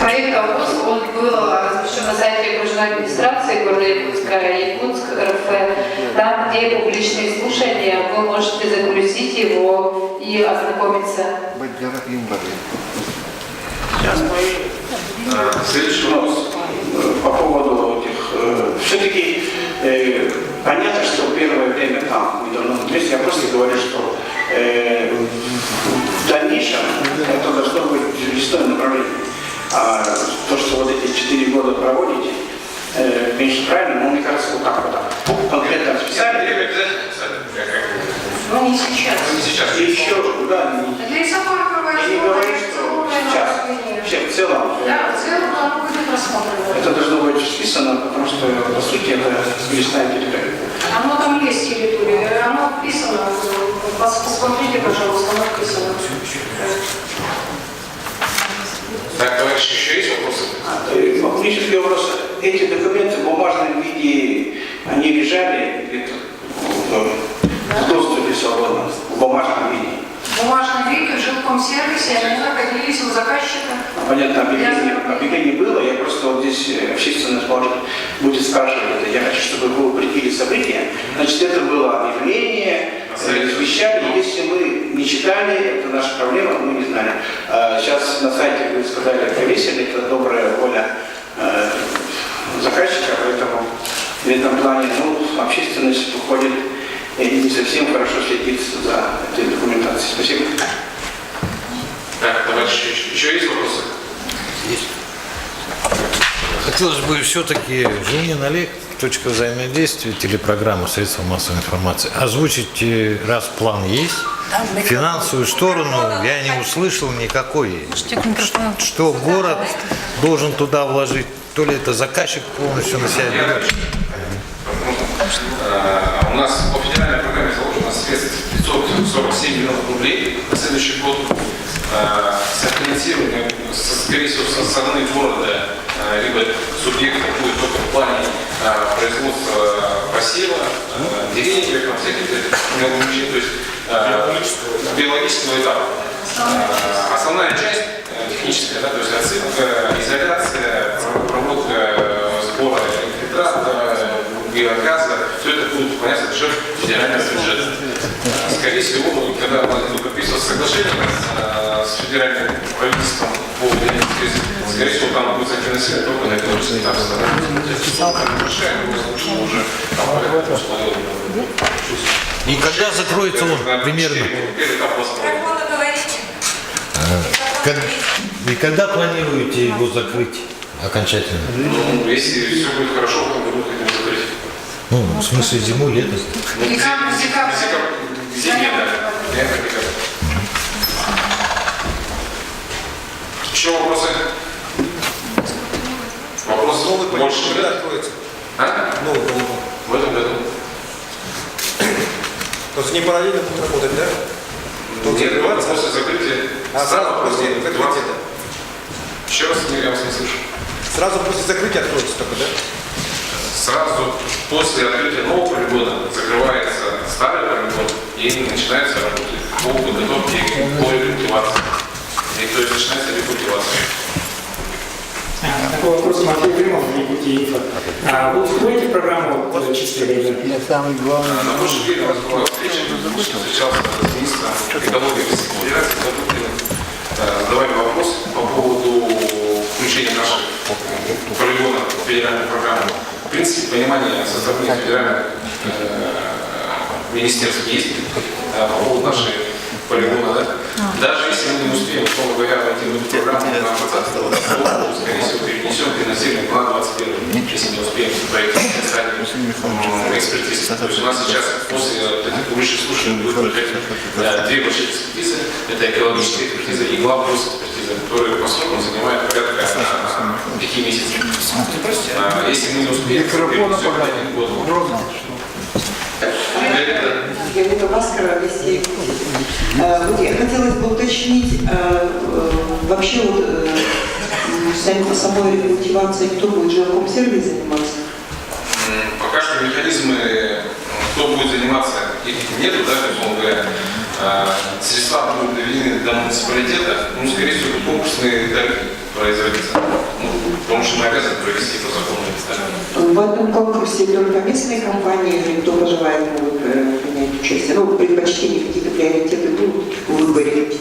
Проект ОВОС, он был размещен на сайте окружной администрации города Якутска, Якутск, РФ, там, где публичные слушания, вы можете загрузить его и ознакомиться. Следующий вопрос по поводу этих... Все-таки понятно, что первое время там, в давном месте, я просто говорю, что в дальнейшем это должно быть лесное направление. А то, что вот эти 4 года проводите, конечно, правильно, но мне кажется, вот так вот. Конкретно специально. Но не сейчас. И еще, да, Для лесопарковой я не говорю, что сейчас. Вообще, в целом. Да, в целом оно будет рассмотрено. Это должно быть вписано, потому что, по сути, это лесная территория. Оно там есть территория, оно вписано. Посмотрите, пожалуйста, оно вписано. Так, товарищи, еще есть вопросы? Фактически вопрос. Эти документы в бумажном виде, они лежали где-то в доступе свободно, в бумажном виде. В бумажном виде, в жилком сервисе они находились у заказчика. Понятно, объявление было, я просто вот здесь общественность может будет спрашивать это. Я хочу, чтобы вы упредили события. Значит, это было объявление, извещали. Если мы не читали, это наша проблема, мы не знали. Сейчас на сайте, вы сказали, повесили, это добрая воля заказчика, поэтому в этом плане, ну, общественность уходит и не совсем хорошо следит за этой документацией. Спасибо. Так, товарищи, еще есть вопросы? Есть. Хотелось бы все-таки, Женин Олег, точка взаимодействия, телепрограмма, средства массовой информации, озвучить, раз план есть, финансовую сторону я не услышал никакой. Что город должен туда вложить, то ли это заказчик полностью на себя берет. У нас по федеральной программе заложено средств 547 миллионов рублей на следующий год. Софинансирование, скорее всего, со стороны города, либо субъектов будет только в плане производства посева, деревьев, всяких мелкомещений, то есть биологического этапа. Основная часть техническая, да, то есть отсыпка, изоляция, проводка сбора инфильтрата, биогаза, все это будет выполняться в бюджет федерального бюджета. Скорее всего, когда будет подписываться соглашение с федеральным правительством по выделению средств, скорее всего, там будет софинансировано только на это государство. И когда закроется он примерно? И когда планируете его закрыть окончательно? Ну, если все будет хорошо, то мы будем закрыть. Ну, в смысле зимой, летом? Зимой, да. Еще вопросы? Вопросы больше? Когда откроется? А? Новый полигон. В этом году. То есть не параллельно будут работать, да? Нет, после закрытия. Сразу после закрытия. Еще раз, я вас не слышу. Сразу после закрытия откроется только, да? Сразу после открытия нового полигона закрывается старый полигон и начинается работать. по подготовке по рекультивации. И то есть начинается рекультивация. Такой вопрос Матвей Климов, Якутия Инфо. Вы устроите программу «Чистая вода»? На прошлой неделе у нас была встреча, встречался с министром экологии Российской Федерации, задавали вопрос по поводу включения наших полигонов в федеральную программу. В принципе, понимание со стороны федеральных министерств есть по поводу нашей полигона, да? Даже если мы не успеем, условно говоря, войти в эту программу на 20 года, скорее всего, перенесем финансирование на 21, если не успеем пройти специальную экспертизу. То есть у нас сейчас после таких публичных слушаний будет проходить две большие экспертизы. Это экологическая экспертиза и главгосэкспертиза, которая по срокам занимает порядка 5 месяцев. Если мы не успеем, перенесем на 1 год. Елена Баскова, Россия. Хотелось бы уточнить, вообще вот по самой рекультивации, кто будет жилкомсервис заниматься? Пока что механизмы, кто будет заниматься, их нету, да, условно говоря. Средства будут доведены до муниципалитета, скорее всего, конкурсные торги производятся. Потому что мы обязаны провести по закону. В этом конкурсе только местные компании, или кто пожелает, могут принять участие? Предпочтения, какие-то приоритеты будут в выборе?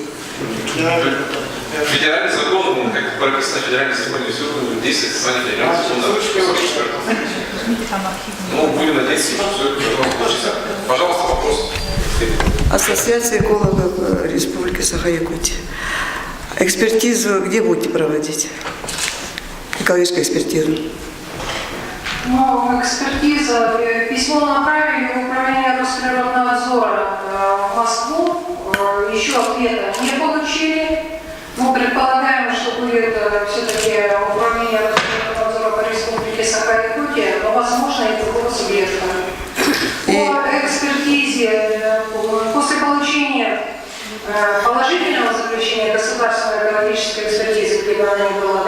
Федеральный закон, как прописано в федеральном законе, все действует в стране федерального закона. Будем надеяться, что все это должно получиться. Пожалуйста, вопрос. Ассоциация экологов Республики Саха-Якутия. Экспертизу где будете проводить? Экологическую экспертизу? Экспертиза. Письмо направили в управление Росприроднадзора в Москву. Еще ответа не получили. Мы предполагаем, что будет все-таки управление Росприроднадзора по Республике Саха-Якутия, но возможно и другого субъекта. По экспертизе, после получения положительного заключения государственной экологической экспертизы, где бы она ни была,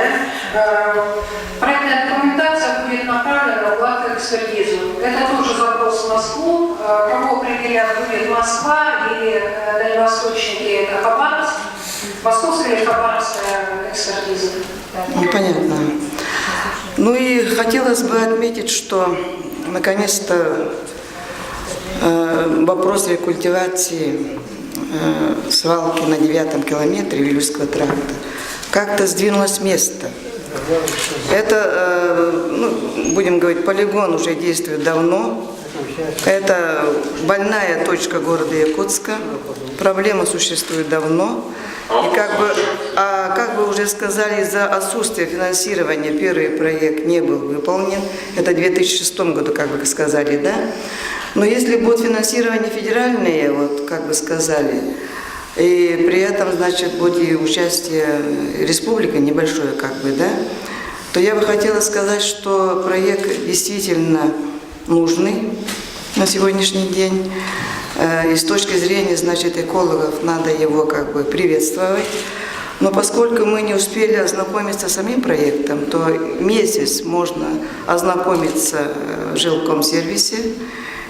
проектная документация будет направлена в экспертизу. Это тоже запрос в Москву. Кого определят, будет Москва или дальневосточники, это Хабаровск. Московская или Хабаровская экспертиза. Понятно. И хотелось бы отметить, что наконец-то вопрос рекультивации свалки на 9-м километре Вилюйского тракта как-то сдвинулось с места. Это, будем говорить, полигон уже действует давно. Это больная точка города Якутска. Проблема существует давно. И как бы уже сказали, из-за отсутствия финансирования первый проект не был выполнен. Это в 2006 году, как бы сказали, да? Но если будет финансирование федеральное, как бы сказали, и при этом, значит, будет и участие республики небольшое, то я бы хотела сказать, что проект действительно нужный на сегодняшний день. И с точки зрения, значит, экологов надо его приветствовать. Но поскольку мы не успели ознакомиться с самим проектом, то месяц можно ознакомиться в жилкомсервисе.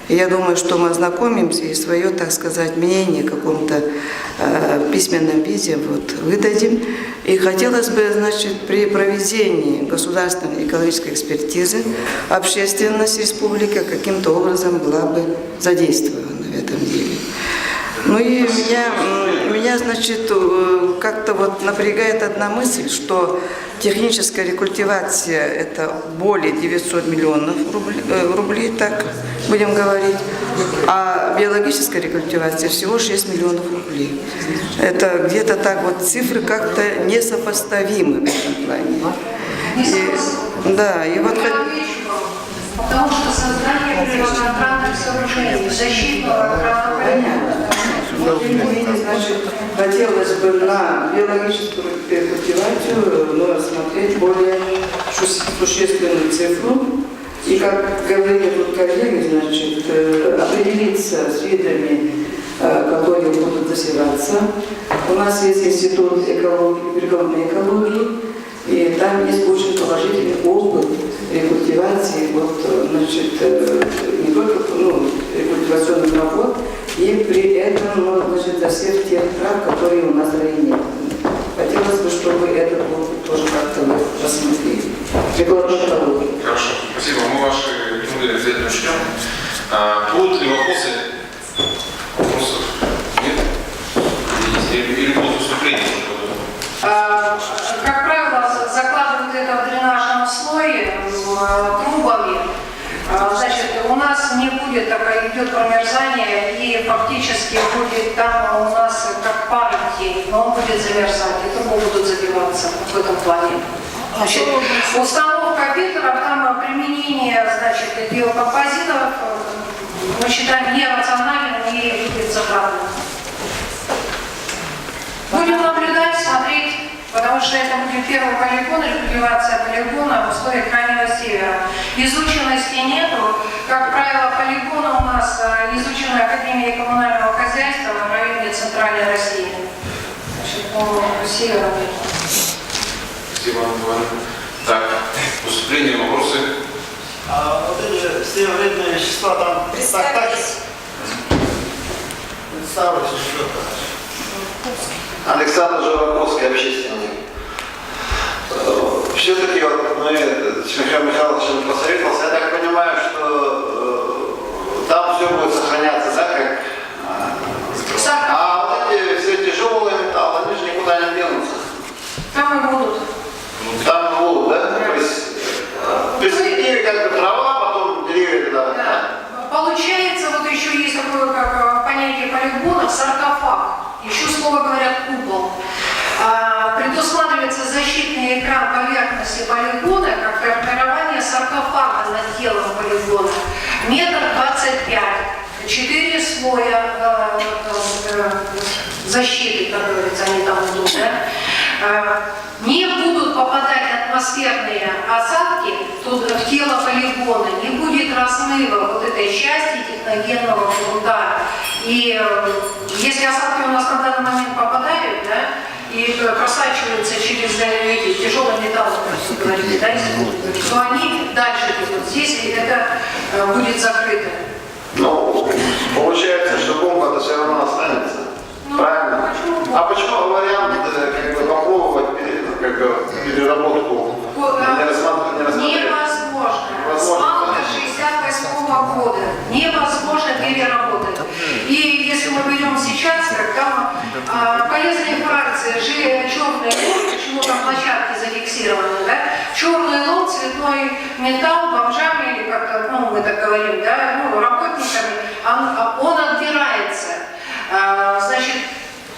И я думаю, что мы ознакомимся и свое, так сказать, мнение в каком-то письменном виде выдадим. И хотелось бы, значит, при проведении государственной экологической экспертизы общественность республики каким-то образом была бы задействована в этом деле. И меня, значит, как-то напрягает одна мысль, что техническая рекультивация – это более 900 миллионов рублей, так будем говорить, а биологическая рекультивация всего 6 миллионов рублей. Это где-то так цифры как-то несопоставимы в этом плане. Потому что создание природоохранных сооружений, защитного охранного Значит, хотелось бы на биологическую рекультивацию рассмотреть более существенную цифру. И, как говорили коллеги, значит, определиться с видами, которые будут засеваться. У нас есть институт природной экологии, и там есть очень положительный опыт рекультивации, значит, не только рекультивационных работ, И при этом, ну, значит, до всех тех прав, которые у нас в районе. Хотелось бы, чтобы этот вопрос тоже как-то вы рассмотрели. Хорошо, спасибо. Мы ваши рекомендации обязательно учтем. Будут ли вопросы? Вопросов нет? Или будут выступления? Как правило, закладывают это в дренажном слое трубами. Значит, у нас не будет такое, идет промерзание, и фактически будет там у нас как пар идти, но он будет замерзать, и трубы будут забиваться в этом плане. Значит, установка фильтров, там применение, значит, биокомпозитов, мы считаем нерациональным и будет затратным. Будем наблюдать, смотреть, потому что это будет первый полигон, регулировация полигона в условиях Крайнего Севера. Изученности нету. Как правило, полигоны у нас изучены Академией коммунального хозяйства в районе Центральной России. Значит, по северу нет. Спасибо, Иван. Так, выступления, вопросы? Вот эти все вредные вещества там... Представьтесь. Представьтесь, что-то. Александр Жураковский, общественник. Все-таки вот мы с Михаилом Михайловичем посоветовался, я так понимаю, что там все будет сохраняться, да, как... А вот эти все тяжелые металлы, они же никуда не денутся. Там и будут. Там и будут, да? То есть перспективе как бы трава, потом деревья туда. Да. Получается, вот еще есть такое как понятие полигона, саркофаг. Еще слово говорят купол. Предусматривается защитный экран поверхности полигона, как формирование саркофага над телом полигона. Метр 25, 4 слоя защиты, как говорится, они там идут. Да? Не будут попадать атмосферные осадки в тело полигона, не будет размыва вот этой части техногенного грунта. И если осадки у нас на данный момент попадают, да, и просачиваются через эти тяжелые металлы, как вы говорите, да, то они дальше идут. Здесь это будет закрыто. Ну, получается, что бомба-то все равно останется. Ну, правильно? А почему вариант как бы попробовать как бы, переработку не рассмотреть? Невозможно. С марта 1968 года невозможно переработать. И если мы берем сейчас, когда полезные фракции, черный лом, почему там площадки зафиксированы, да? Черный лом, цветной металл, бомжами, или как-то, ну, мы так говорим, да, ну, работниками, он отбирается. Значит,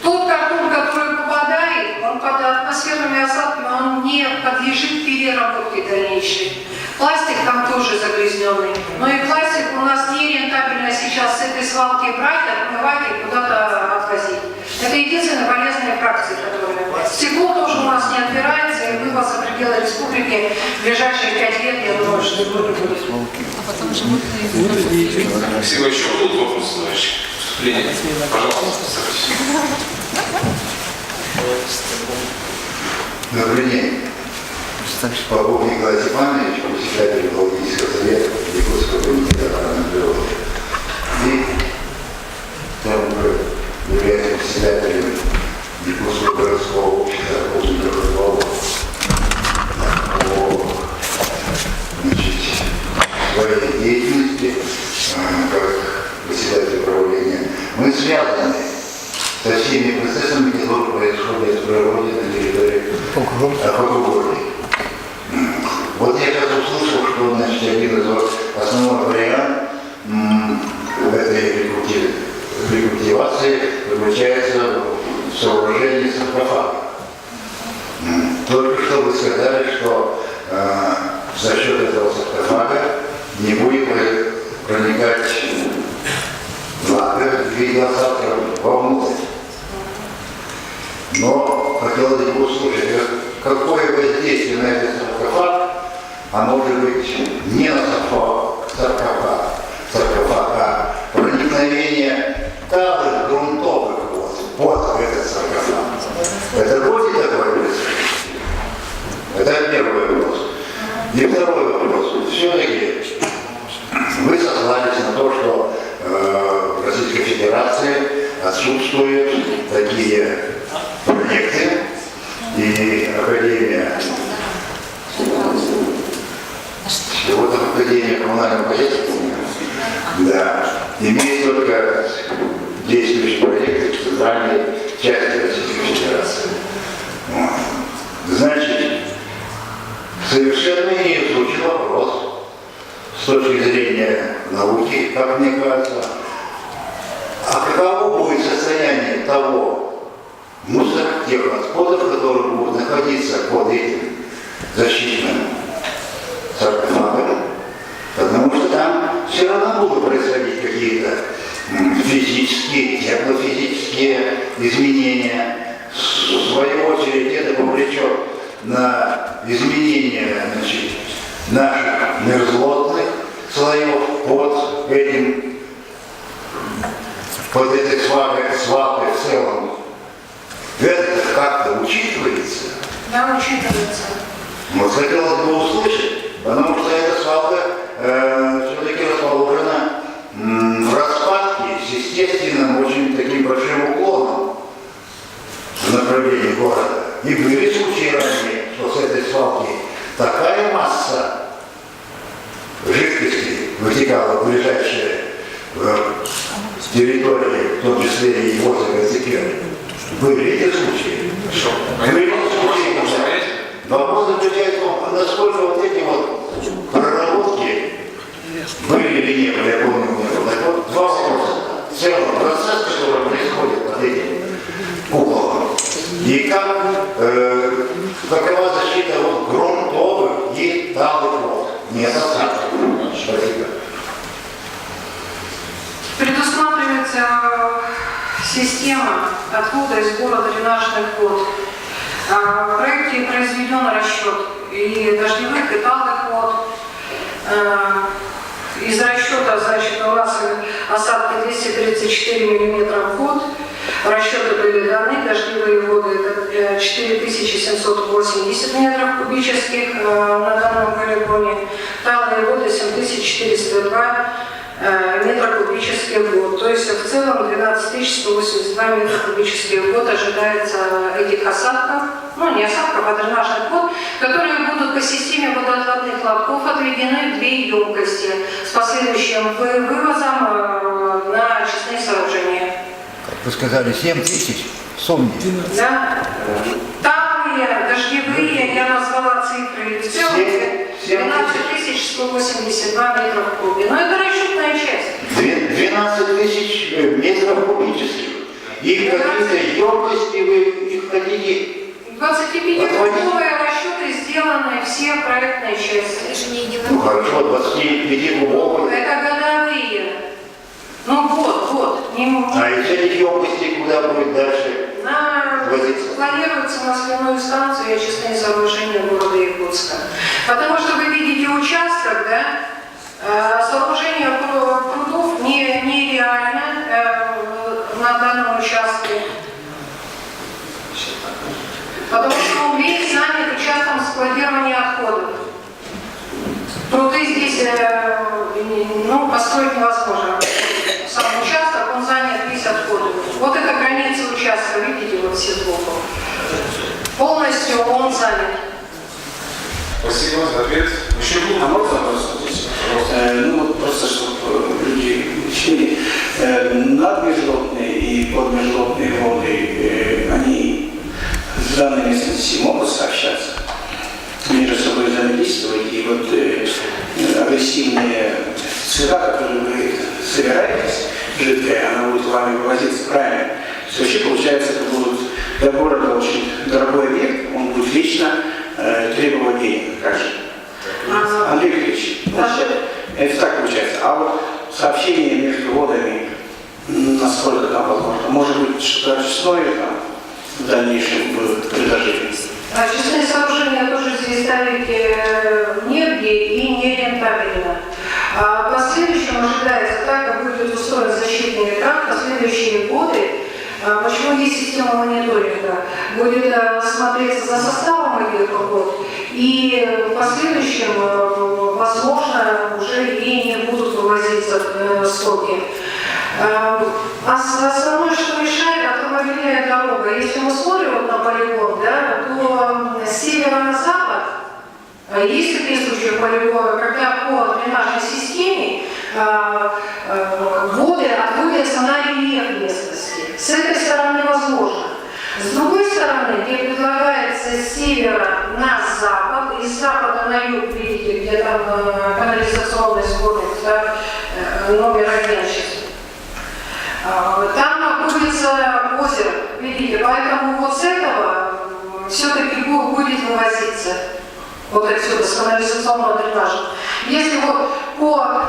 тот картон, который попадает, он под атмосферными осадками, он не подлежит переработке дальнейшей. Пластик там тоже загрязненный. Но и пластик у нас не рентабельно сейчас с этой свалки брать, отмывать и куда-то отвозить. Это единственные полезные фракции, которые... Стекло тоже у нас не отбирается, и вывоз за пределы республики в ближайшие 5 лет, я думаю, что будет. А потом животные... Спасибо. Еще будут вопросы, товарищи? Выступление? Пожалуйста, Добрый день. Полковник Николай Степанович, председатель экологического совета Якутского комитета охраны природы. И также является председателем Якутского городского общества охотников и рыболовов. По своей деятельности, как председатель правления, мы связаны со всеми процессами, которые происходят в природе на территории Округорья. Вот я сейчас услышал, что, значит, один из основных вариантов этой рекультивации заключается в сооружении саркофага. Только что вы сказали, что за счет этого саркофага не будет проникать влага в виде осадков вовнутрь. Но хотелось бы услышать, какое воздействие на этот саркофаг, а может быть не на саркофаг, а проникновение талых грунтовых вод в этот саркофаг. Это будет такое происходить? Это первый вопрос. И второй вопрос. Все-таки вы сослались на то, что Российская Федерация такие проекты, и Академия, и вот Академия коммунального хозяйства, да, имеет только действующий проект в центральной части Российской Федерации. Вот. Значит, совершенно не звучит вопрос с точки зрения науки, как мне кажется, а каково будет состояние того мусора, тех отходов, которые будут находиться под этим защитным саркофагом, потому что там все равно будут происходить какие-то физические, теплофизические изменения. В свою очередь это повлечет на изменение, значит, наших мерзлотных слоев под этим, под этой свалкой в целом. Это как-то учитывается? Да, учитывается. Вот хотелось бы услышать, потому что эта свалка все-таки расположена в распадке с естественным, очень таким большим уклоном в направлении города. И были случаи ранее, что с этой свалки такая масса жидкости вытекала в ближайшие территории, в том числе и возле Гацикера. Были эти случаи. Были эти случаи. Вопрос заключается в том, насколько вот эти вот проработки были или не были, я помню, у меня было. Так вот, два вопроса. В целом процесс, который происходит под этим куполом, и какова защита от грунтовых и талых вод, не осадков. Спасибо. Предусматривается система отхода из города дренажных вод. В проекте произведен расчет и дождевых, и талых вод. Из расчета, значит, у нас осадки 234 мм в год. Расчеты были даны, дождевые воды это 4780 метров кубических на данном полигоне, талые воды 7402 метра кубических в год. То есть в целом 12182 метра кубических в год ожидается этих осадков, ну не осадков, а дренажных вод, которые будут по системе водоотводных лотков отведены в две емкости с последующим вывозом на очистные сооружения. Вы сказали 7 тысяч сумм. Да. Талые, дождевые, я назвала цифры. В целом 12 182 метра в кубе. Но это расчетная часть. 12 тысяч метров кубических. И какие-то емкости вы их хотите? 25-кубовые расчеты сделаны, все проектные части. Ну хорошо, 25-кубовые. Это годовые. Ну год. А из этих емкостей куда будет дальше возиться? Планируется на сливную станцию и очистные сооружения города Якутска. Потому что вы видите участок, да? Сооружение прудов нереально на данном участке. Потому что он весь занят участком складирования отходов. Пруды здесь построить невозможно. Сам участок, он занят весь отходами. Вот это граница участка, видите, вот все сбоку. Полностью он занят. Спасибо за ответ. Еще А можно вопрос здесь? Ну вот просто, чтобы люди учили. Надмежлотные и подмежлотные воды, они с данной местности могут сообщаться, между собой взаимодействовать, и вот агрессивные цвета, которые вы собираетесь, жидкая, она будет вами вывозиться правильно. То есть вообще получается, это будет для города очень дорогой объект, он будет вечно требовать денег, как же. Андрей Викторович, это так получается. А вот сообщение между водами, насколько там возможно, может быть, что-то очистное там в дальнейшем будет предложение. Очистные сооружения тоже здесь ставить негде и нерентабельно. В последующем ожидается, так как будет устроен защитный экран, в последующие годы, почему есть система мониторинга, будет смотреться за составом этих вод, и в последующем, возможно, уже и не будут вывозиться стоки. Основное, что мешает, автомобильная дорога. Если мы смотрим вот на полигон, да, то с севера на запад есть такие случаи полигона, когда по дренажной системе воды отводятся на рельеф местности. С этой стороны возможно. С другой стороны, где предлагается с севера на запад, и с запада на юг, видите, где там канализационный сборник, да, номер 1 сейчас. Там находится озеро, видите, поэтому вот с этого все-таки будет вывозиться вот отсюда, с канализационного дренажа. Если вот по,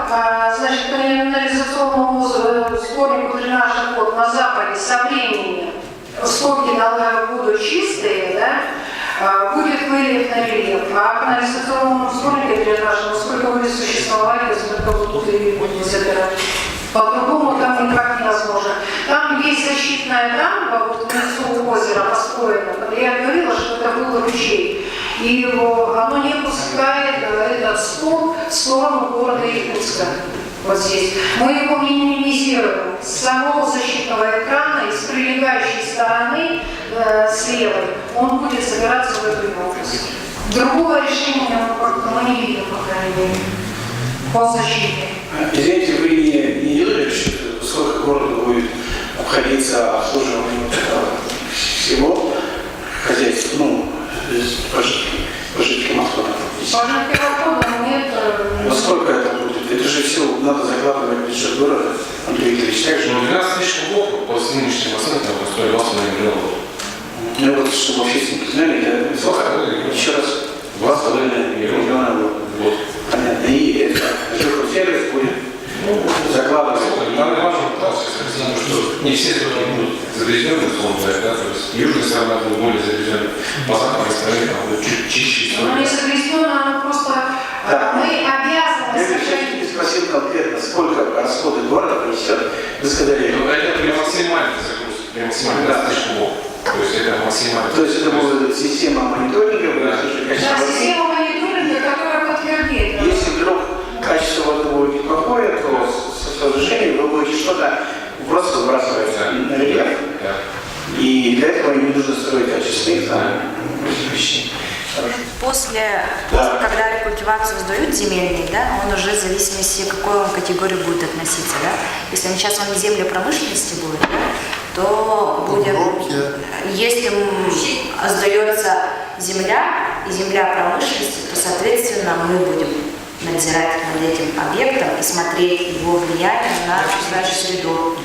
значит, канализационному сборнику дренажа вот на западе со временем стоки будут чистые, да, будет вылив на рельеф, а канализационному сборнику дренажа, сколько будет существовать, сколько будет забирать. По-другому там никак невозможно. Там есть защитная дамба, вот внизу озера построена. Я говорила, что это был ручей. И оно не пускает этот сток в сторону города Якутска. Вот здесь. Мы его минимизируем с самого защитного экрана и с прилегающей стороны слева. Он будет собираться в эту область. Другого решения мы не видим, по крайней мере, по защите. Извините, вы не делали, сколько городу будет обходиться обслуживанием всего хозяйства, ну, по жителям отходов? По жителям отходов нет. Насколько это будет? Это же все надо закладывать в бюджет города, Андрей Викторович, так же? 12 тысяч кубов по нынешним оценкам стоит 20 миллионов. Ну вот, чтобы общественники знали, это еще раз 2,5 миллиона в год. Понятно. И это жилсервис будет закладывать. Там важно что не все строки будут загрязнены, условно говоря, да, то есть южная сторона будет более загрязнена, по западной стороне там будет чуть чище. Оно не загрязнено, оно просто мы обязаны Я спросил конкретно, сколько расходы города принесет, вы сказали. Ну, это при максимальной загрузке, при максимальной 20 тысяч кубов. То есть это максимально. То есть это будет система мониторинга, да, система мониторинга, которая подтвердит. Если вдруг качество воды будет плохое, то со сооружением вы будете что-то просто выбрасывать на рельеф. И для этого не нужно строить качественные вещи. После, когда рекультивацию сдают земельный, да, он уже в зависимости, к какой он категории будет относиться. Да? Если сейчас он земля промышленности будет, да, то будет, если сдается земля и земля промышленности, то, соответственно, мы будем надзирать над этим объектом и смотреть его влияние на окружающую среду.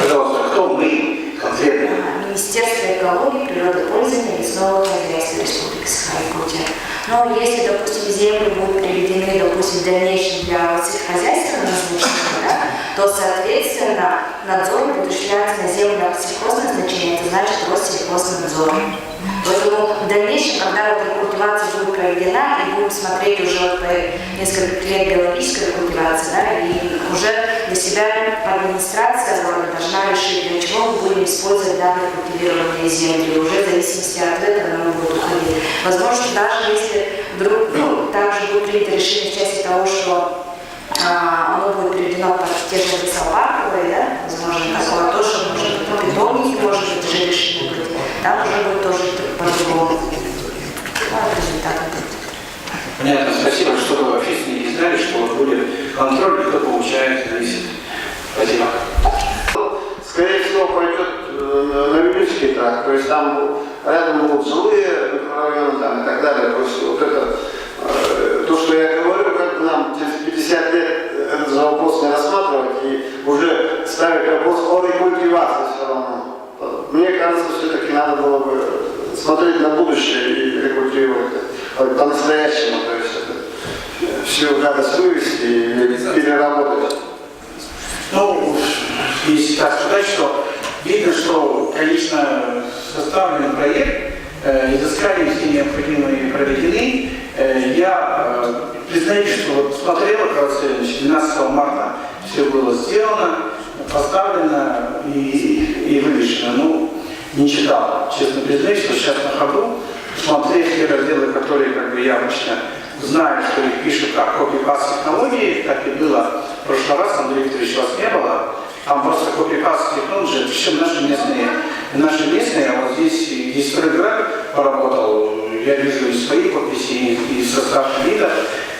Пожалуйста, кто мы конкретно? Министерство экологии, природопользования и лесного хозяйства Республики Саха-Якутия. Но если, допустим, земли будут приведены, допустим, в дальнейшем для сельскохозяйственного назначения, да, то, соответственно, надзор будет осуществляться на землях сельхозназначения, это значит Россельхознадзор. Поэтому в дальнейшем, когда эта рекультивация будет проведена, и будем смотреть уже по несколько лет биологической рекультивации, да, и уже для себя администрация должна решить, для чего мы будем использовать данные культивированные земли. Уже в зависимости от этого нам будет уходить. Возможно, даже если вдруг также будет принято решение в части того, что оно будет переведено под те же лесопарковые, да, возможно, такое то, что может быть питомники, может быть, уже решение быть. Там уже будет тоже по-другому. Результат. Понятно, спасибо, чтобы общественники знали, что будет контроль, кто получает, зависит. Спасибо. Скорее всего, пойдет на Любительский тракт, то есть там рядом будут жилые микрорайоны там, и так далее. То есть вот это, то, что я говорю, как нам через 50 лет этот же вопрос не рассматривать и уже ставить вопрос о рекультивации все равно. Мне кажется, все-таки надо было бы смотреть на будущее и рекультивировать по-настоящему, то есть это всю гадость вывести и переработать. Ну, если так сказать, что видно, что, конечно, составлен проект, изыскания все необходимые проведены. Я признаю, что вот смотрел, как 12 марта все было сделано, поставлено и вывешено. Ну, не читал, честно признаюсь, что сейчас на ходу, смотреть те разделы, которые как бы я обычно знаю, что их пишут как копипаст технологии, так и было в прошлый раз, Андрей Викторович, вас не было. там просто копипаст технологии, это все наши местные, а вот здесь историк поработал, я вижу и свои подписи, и состав видов,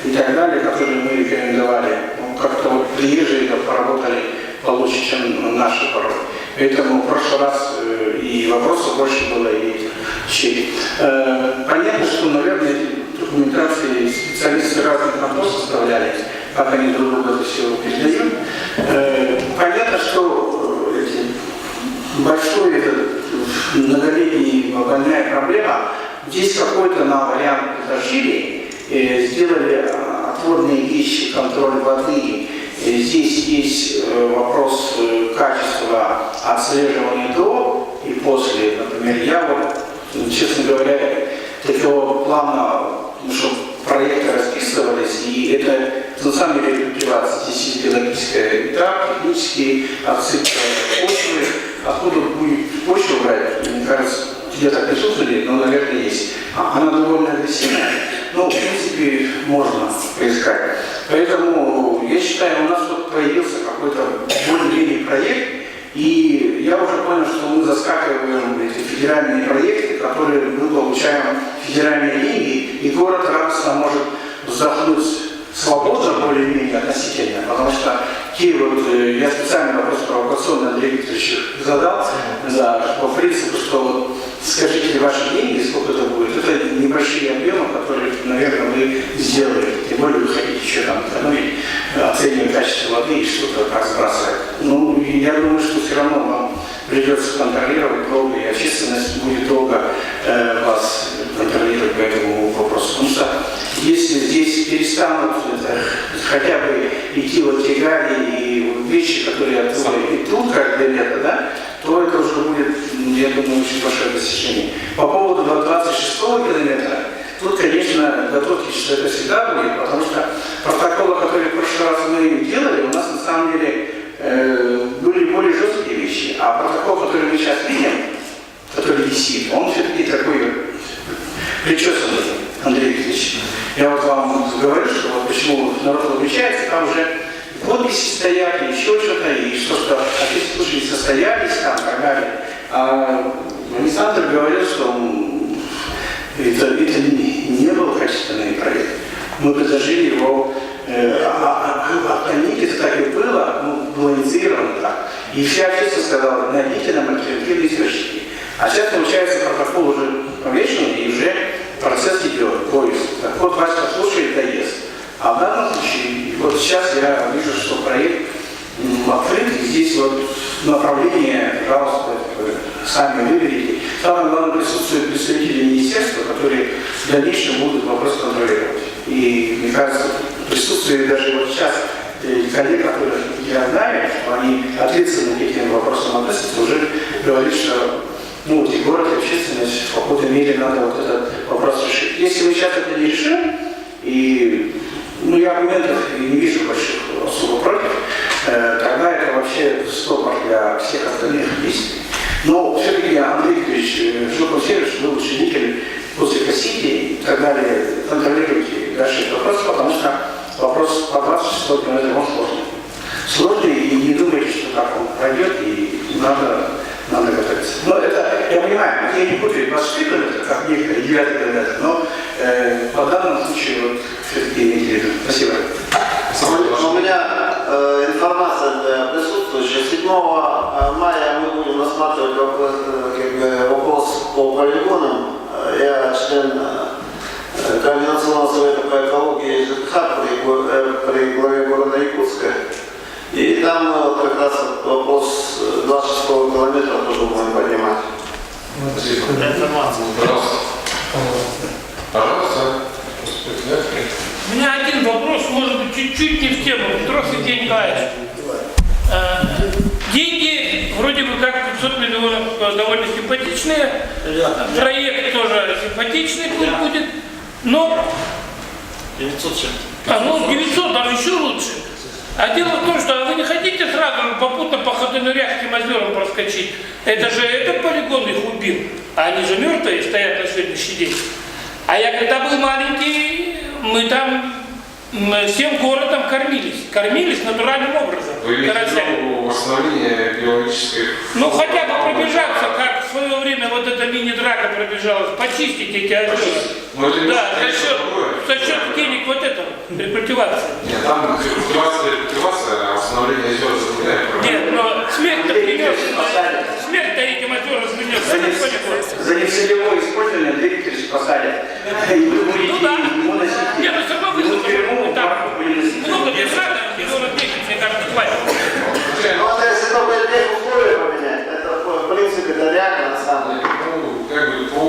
и так далее, которые мы рекомендовали. Ну, как-то вот приезжие поработали получше, чем наши порой. Поэтому в прошлый раз и вопросов больше было, и щей. Понятно, что, наверное, документации специалисты разных контор составляли, как они друг другу это все передают. Понятно, что большой многолетний больная проблема. Здесь какой-то на вариант предложили, сделали отводные вещи, контроль воды. Здесь есть вопрос качества отслеживания до и после. Например, я вот, честно говоря, такого плана, чтобы проекты расписывались, и это на самом деле рекультивация. Здесь есть биологическая этап, технические отсыпки почвы. Откуда будет почву брать, мне кажется, где-то присутствовали, но, наверное, есть. Она довольно агрессивная, но, в принципе, можно поискать. Поэтому, я считаю, у нас тут появился какой-то более-менее проект, и я уже понял, что мы заскакиваем в эти федеральные проекты, которые мы получаем федеральные деньги, и город радостно может вздохнуть свободно более-менее относительно, потому что те вот, я специально вопрос провокационно Андрей Викторович задал, да, по принципу, что вот, скажите ваши деньги, сколько это будет, это небольшие объемы, которые, наверное, вы сделали, тем более вы хотите еще там экономить, оценивать качество воды и что-то так сбрасывать. Ну, и я думаю, что все равно вам придется контролировать долго, и общественность будет долго вас контролировать по этому вопросу. Потому что если здесь перестанут хотя бы идти вот те гари и вещи, которые оттуда идут, как для лета, да, то это уже будет, я думаю, очень большое достижение. По поводу 26-го километра, тут, конечно, готовьтесь, что это всегда будет, потому что протоколы, которые в прошлый раз мы делали, у нас на самом деле были более жесткие вещи, а протокол, который мы сейчас видим, который висит, он все-таки такой причесанный, Андрей Викторович. Я вот вам говорю, что вот почему народ выключается, там уже подписи стоят, и еще что-то, и что-то, опять слушали, состоялись там, и так далее. А Александр говорил, что это не был качественный проект. Мы предложили его, это так и было инициировано так. И вся общественность сказала, найдите нам альтернативные источники. А сейчас, получается, протокол уже повешен, и уже процесс идет, поиск. Так вот, Васька слушает, да ест. А в данном случае, вот сейчас я вижу, что проект открыт, и здесь вот направление, пожалуйста, сами выберите. Самое главное, присутствуют представители министерства, которые в дальнейшем будут вопрос контролировать. И, мне кажется, присутствие даже вот сейчас коллег, которых я знаю, что они ответственно к этим вопросам относятся, уже говорит, что ну, вот и город, и общественность в какой-то мере надо вот этот вопрос решить. Если мы сейчас это не решим, и ну, я аргументов не вижу больших особо против, тогда это вообще стопор для всех остальных действий. Но все-таки Андрей Викторович, Жилкомсервис, вы учредитель после Кассити и так далее, контролируйте дальше этот вопрос, потому что вопрос по 26 километрам он сложный. Сложный, и не думайте, что так он пройдет, и надо готовиться. Но это, я понимаю, я не путаю 26 километров, как некоторые 9 километров, но по данному случаю вот, все-таки имейте в виду. Спасибо. У меня информация для присутствующих. 7 мая мы будем рассматривать вопрос по полигонам. Я член Координационного совета по экологии ЖКХ при главе города Якутска. И там как раз вопрос 26 километра тоже будем поднимать. Информация. Пожалуйста. У меня один вопрос, может быть, чуть-чуть не в тему. Петров Евгений Николаевич. Деньги, вроде бы как 500 миллионов, довольно симпатичные. Проект тоже симпатичный будет, но... 900 чем-то. Ну, 900, даже еще лучше. А дело в том, что вы не хотите сразу попутно по Ходынуряхским озерам проскочить. Это же этот полигон их убил. А они же мертвые стоят на сегодняшний день. А я когда был маленький, мы там всем городом кормились натуральным образом. Вы имеете в карасями. виду восстановление биологической... Ну хотя бы пробежаться, как в свое время вот эта мини-драка пробежалась, почистить эти озера. Да, за счет денег вот этого, рекультивации. Нет, там рекультивация, а восстановление озер загрязняет. Нет, но смерть-то принес, смерть-то этим озерам принес. За нецелевое использование двигатель посадят. Ну да. Нет, ну все равно высадку. Там много бежать, миллионов 10, мне кажется, хватит. Ну, это если только здесь условия поменять, это в принципе это реально на самом деле. Ну, как бы по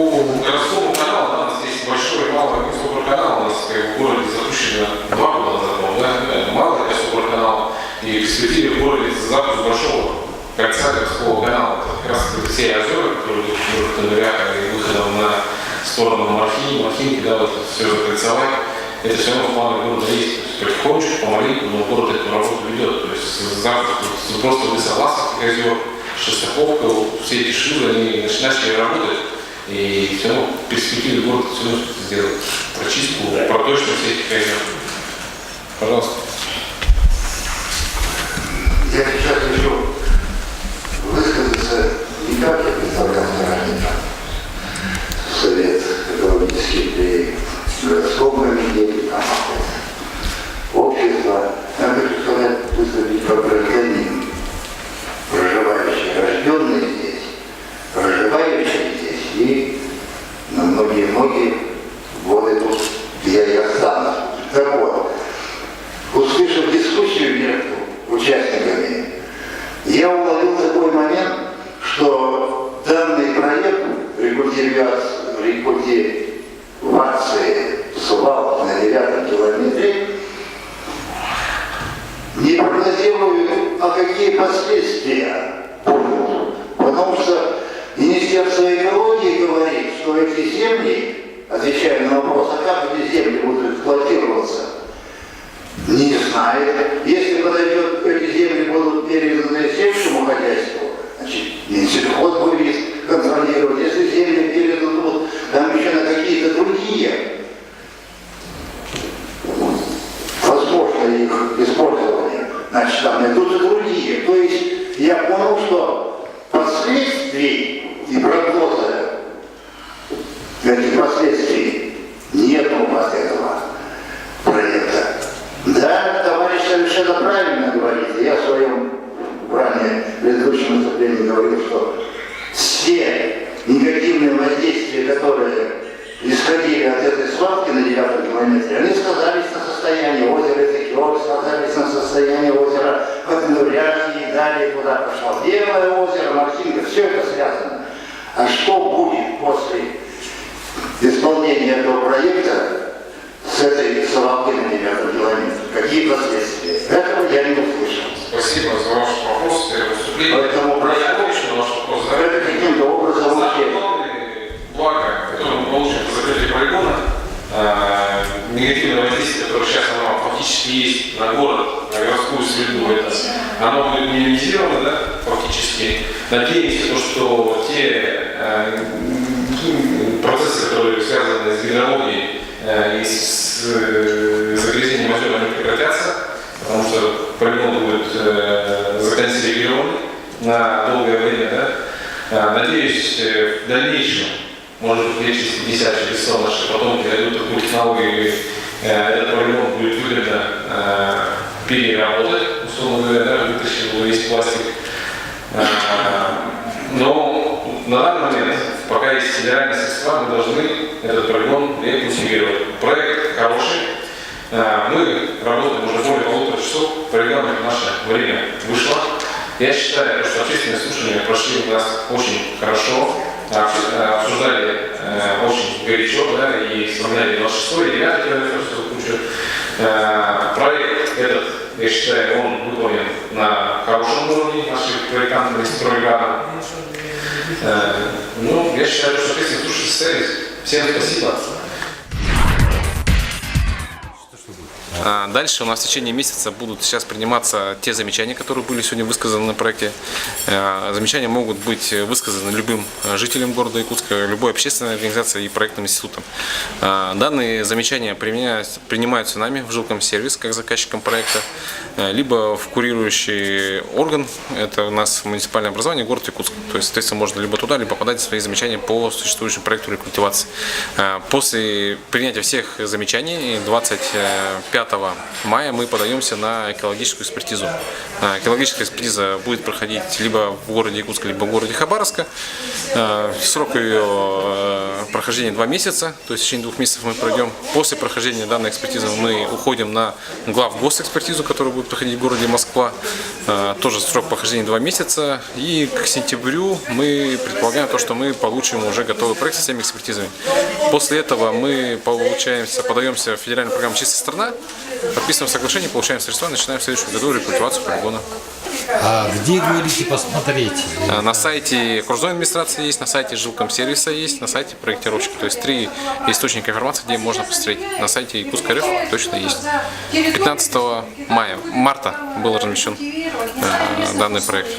городскому каналу, да, у нас есть большой и малый канал, у нас в городе запущено 2 года назад, да, малый канал, и в перспективе в городе запуск большого кольца городского канала. Это как раз все озера, которые идут между Тандыряка и выходом на сторону Морфинки, да, вот все закольцевать. Это все равно в плане города есть. То есть потихонечку, помаленьку, но город эту работу ведет. То есть завтра просто высогласов озер, Шестаковка, все эти швы, они начали работать. И все равно в перспективе город все равно что-то сделает. Прочистку, проточку всех этих озер. Пожалуйста. Я сейчас хочу высказаться не как я представлял ранее Совет экологический при городском комитете, общество. Я хочу сказать, высказать про гражданин, проживающий, рожденный здесь, проживающий здесь и на многие-многие годы тут я и останусь. Так вот, услышав дискуссию между участниками, я уловил такой момент, что данный проект рекультивации свалок на 9 километре не прогнозирую, а какие последствия будут. Потому что Министерство экологии говорит, что эти земли, отвечая на вопрос, а как эти земли будут эксплуатироваться, не знает. Если подойдет, эти земли будут переданы сельскому хозяйству, значит, Минсельхоз будет контролировать. Если земли переданы будут там еще на какие-то другие, возможно, их использование, значит, там найдутся другие. То есть я понял, что последствий и прогноза этих последствий нету от этого проекта. Да, товарищ совершенно правильно говорит. Я в своем ранее предыдущем выступлении говорил, что все негативные воздействия, которые исходили от этой свалки на 9 километре, они сказались на состоянии озера Изыкиок, сказались на состоянии озера Поднуряки и далее куда пошло. Белое озеро, Максимка, все это связано. А что будет после исполнения этого проекта с этой свалкой на 9 километре? Какие последствия? Этого я не услышал. Спасибо за ваш вопрос и выступление. Поэтому я отвечу на ваш вопрос. это каким-то образом благо, которое мы получим по закрытию полигона, негативное воздействие, которое сейчас оно фактически есть на город, на городскую среду, оно будет минимизировано, да, фактически. Надеемся, что те процессы, которые связаны с гидрологией и с загрязнением озер, они прекратятся, потому что полигон будет законсервирован на долгое время. Да? Надеюсь, в дальнейшем, может быть, лет через 50, через 100 наши потомки найдут такую технологию, этот полигон будет выгодно переработать, условно говоря, да, вытащил весь пластик. Но на данный момент, пока есть федеральные средства, мы должны этот полигон рекультивировать. Проект хороший. Мы работаем уже более 1,5 часов, полигон в наше время вышло. Я считаю, что общественные слушания прошли у нас очень хорошо, обсуждали очень горячо, да, и вспоминали 26-й и 9 километр, кучу. Проект этот, я считаю, он выполнен на хорошем уровне наших проектантов и стройбригады. Ну, я считаю, что общественные слушания состоялись. Всем спасибо. Дальше у нас в течение месяца будут сейчас приниматься те замечания, которые были сегодня высказаны на проекте. Замечания могут быть высказаны любым жителем города Якутска, любой общественной организацией и проектным институтом. Данные замечания принимаются нами в жилкомсервис как заказчиком проекта, либо в курирующий орган, это у нас муниципальное образование, город Якутск. То есть, соответственно, можно либо туда, либо подать свои замечания по существующему проекту рекультивации. После принятия всех замечаний 25 мая мы подаемся на экологическую экспертизу. Экологическая экспертиза будет проходить либо в городе Якутск, либо в городе Хабаровска. Срок ее прохождения 2 месяца, то есть в течение 2 месяцев мы пройдем. После прохождения данной экспертизы мы уходим на главгосэкспертизу, которая будет проходить в городе Москва. Тоже срок прохождения 2 месяца. И к сентябрю мы предполагаем то, что мы получим уже готовый проект со всеми экспертизами. После этого мы подаемся в федеральную программу «Чистая страна», подписываем соглашение, получаем средства, начинаем в следующем году рекультивацию полигона. А где, говорите, посмотреть? На сайте окружной администрации есть, на сайте жилкомсервиса есть, на сайте проектировщика. То есть 3 источника информации, где можно посмотреть. На сайте Якутска.рф точно есть. 15 марта был размещен данный проект.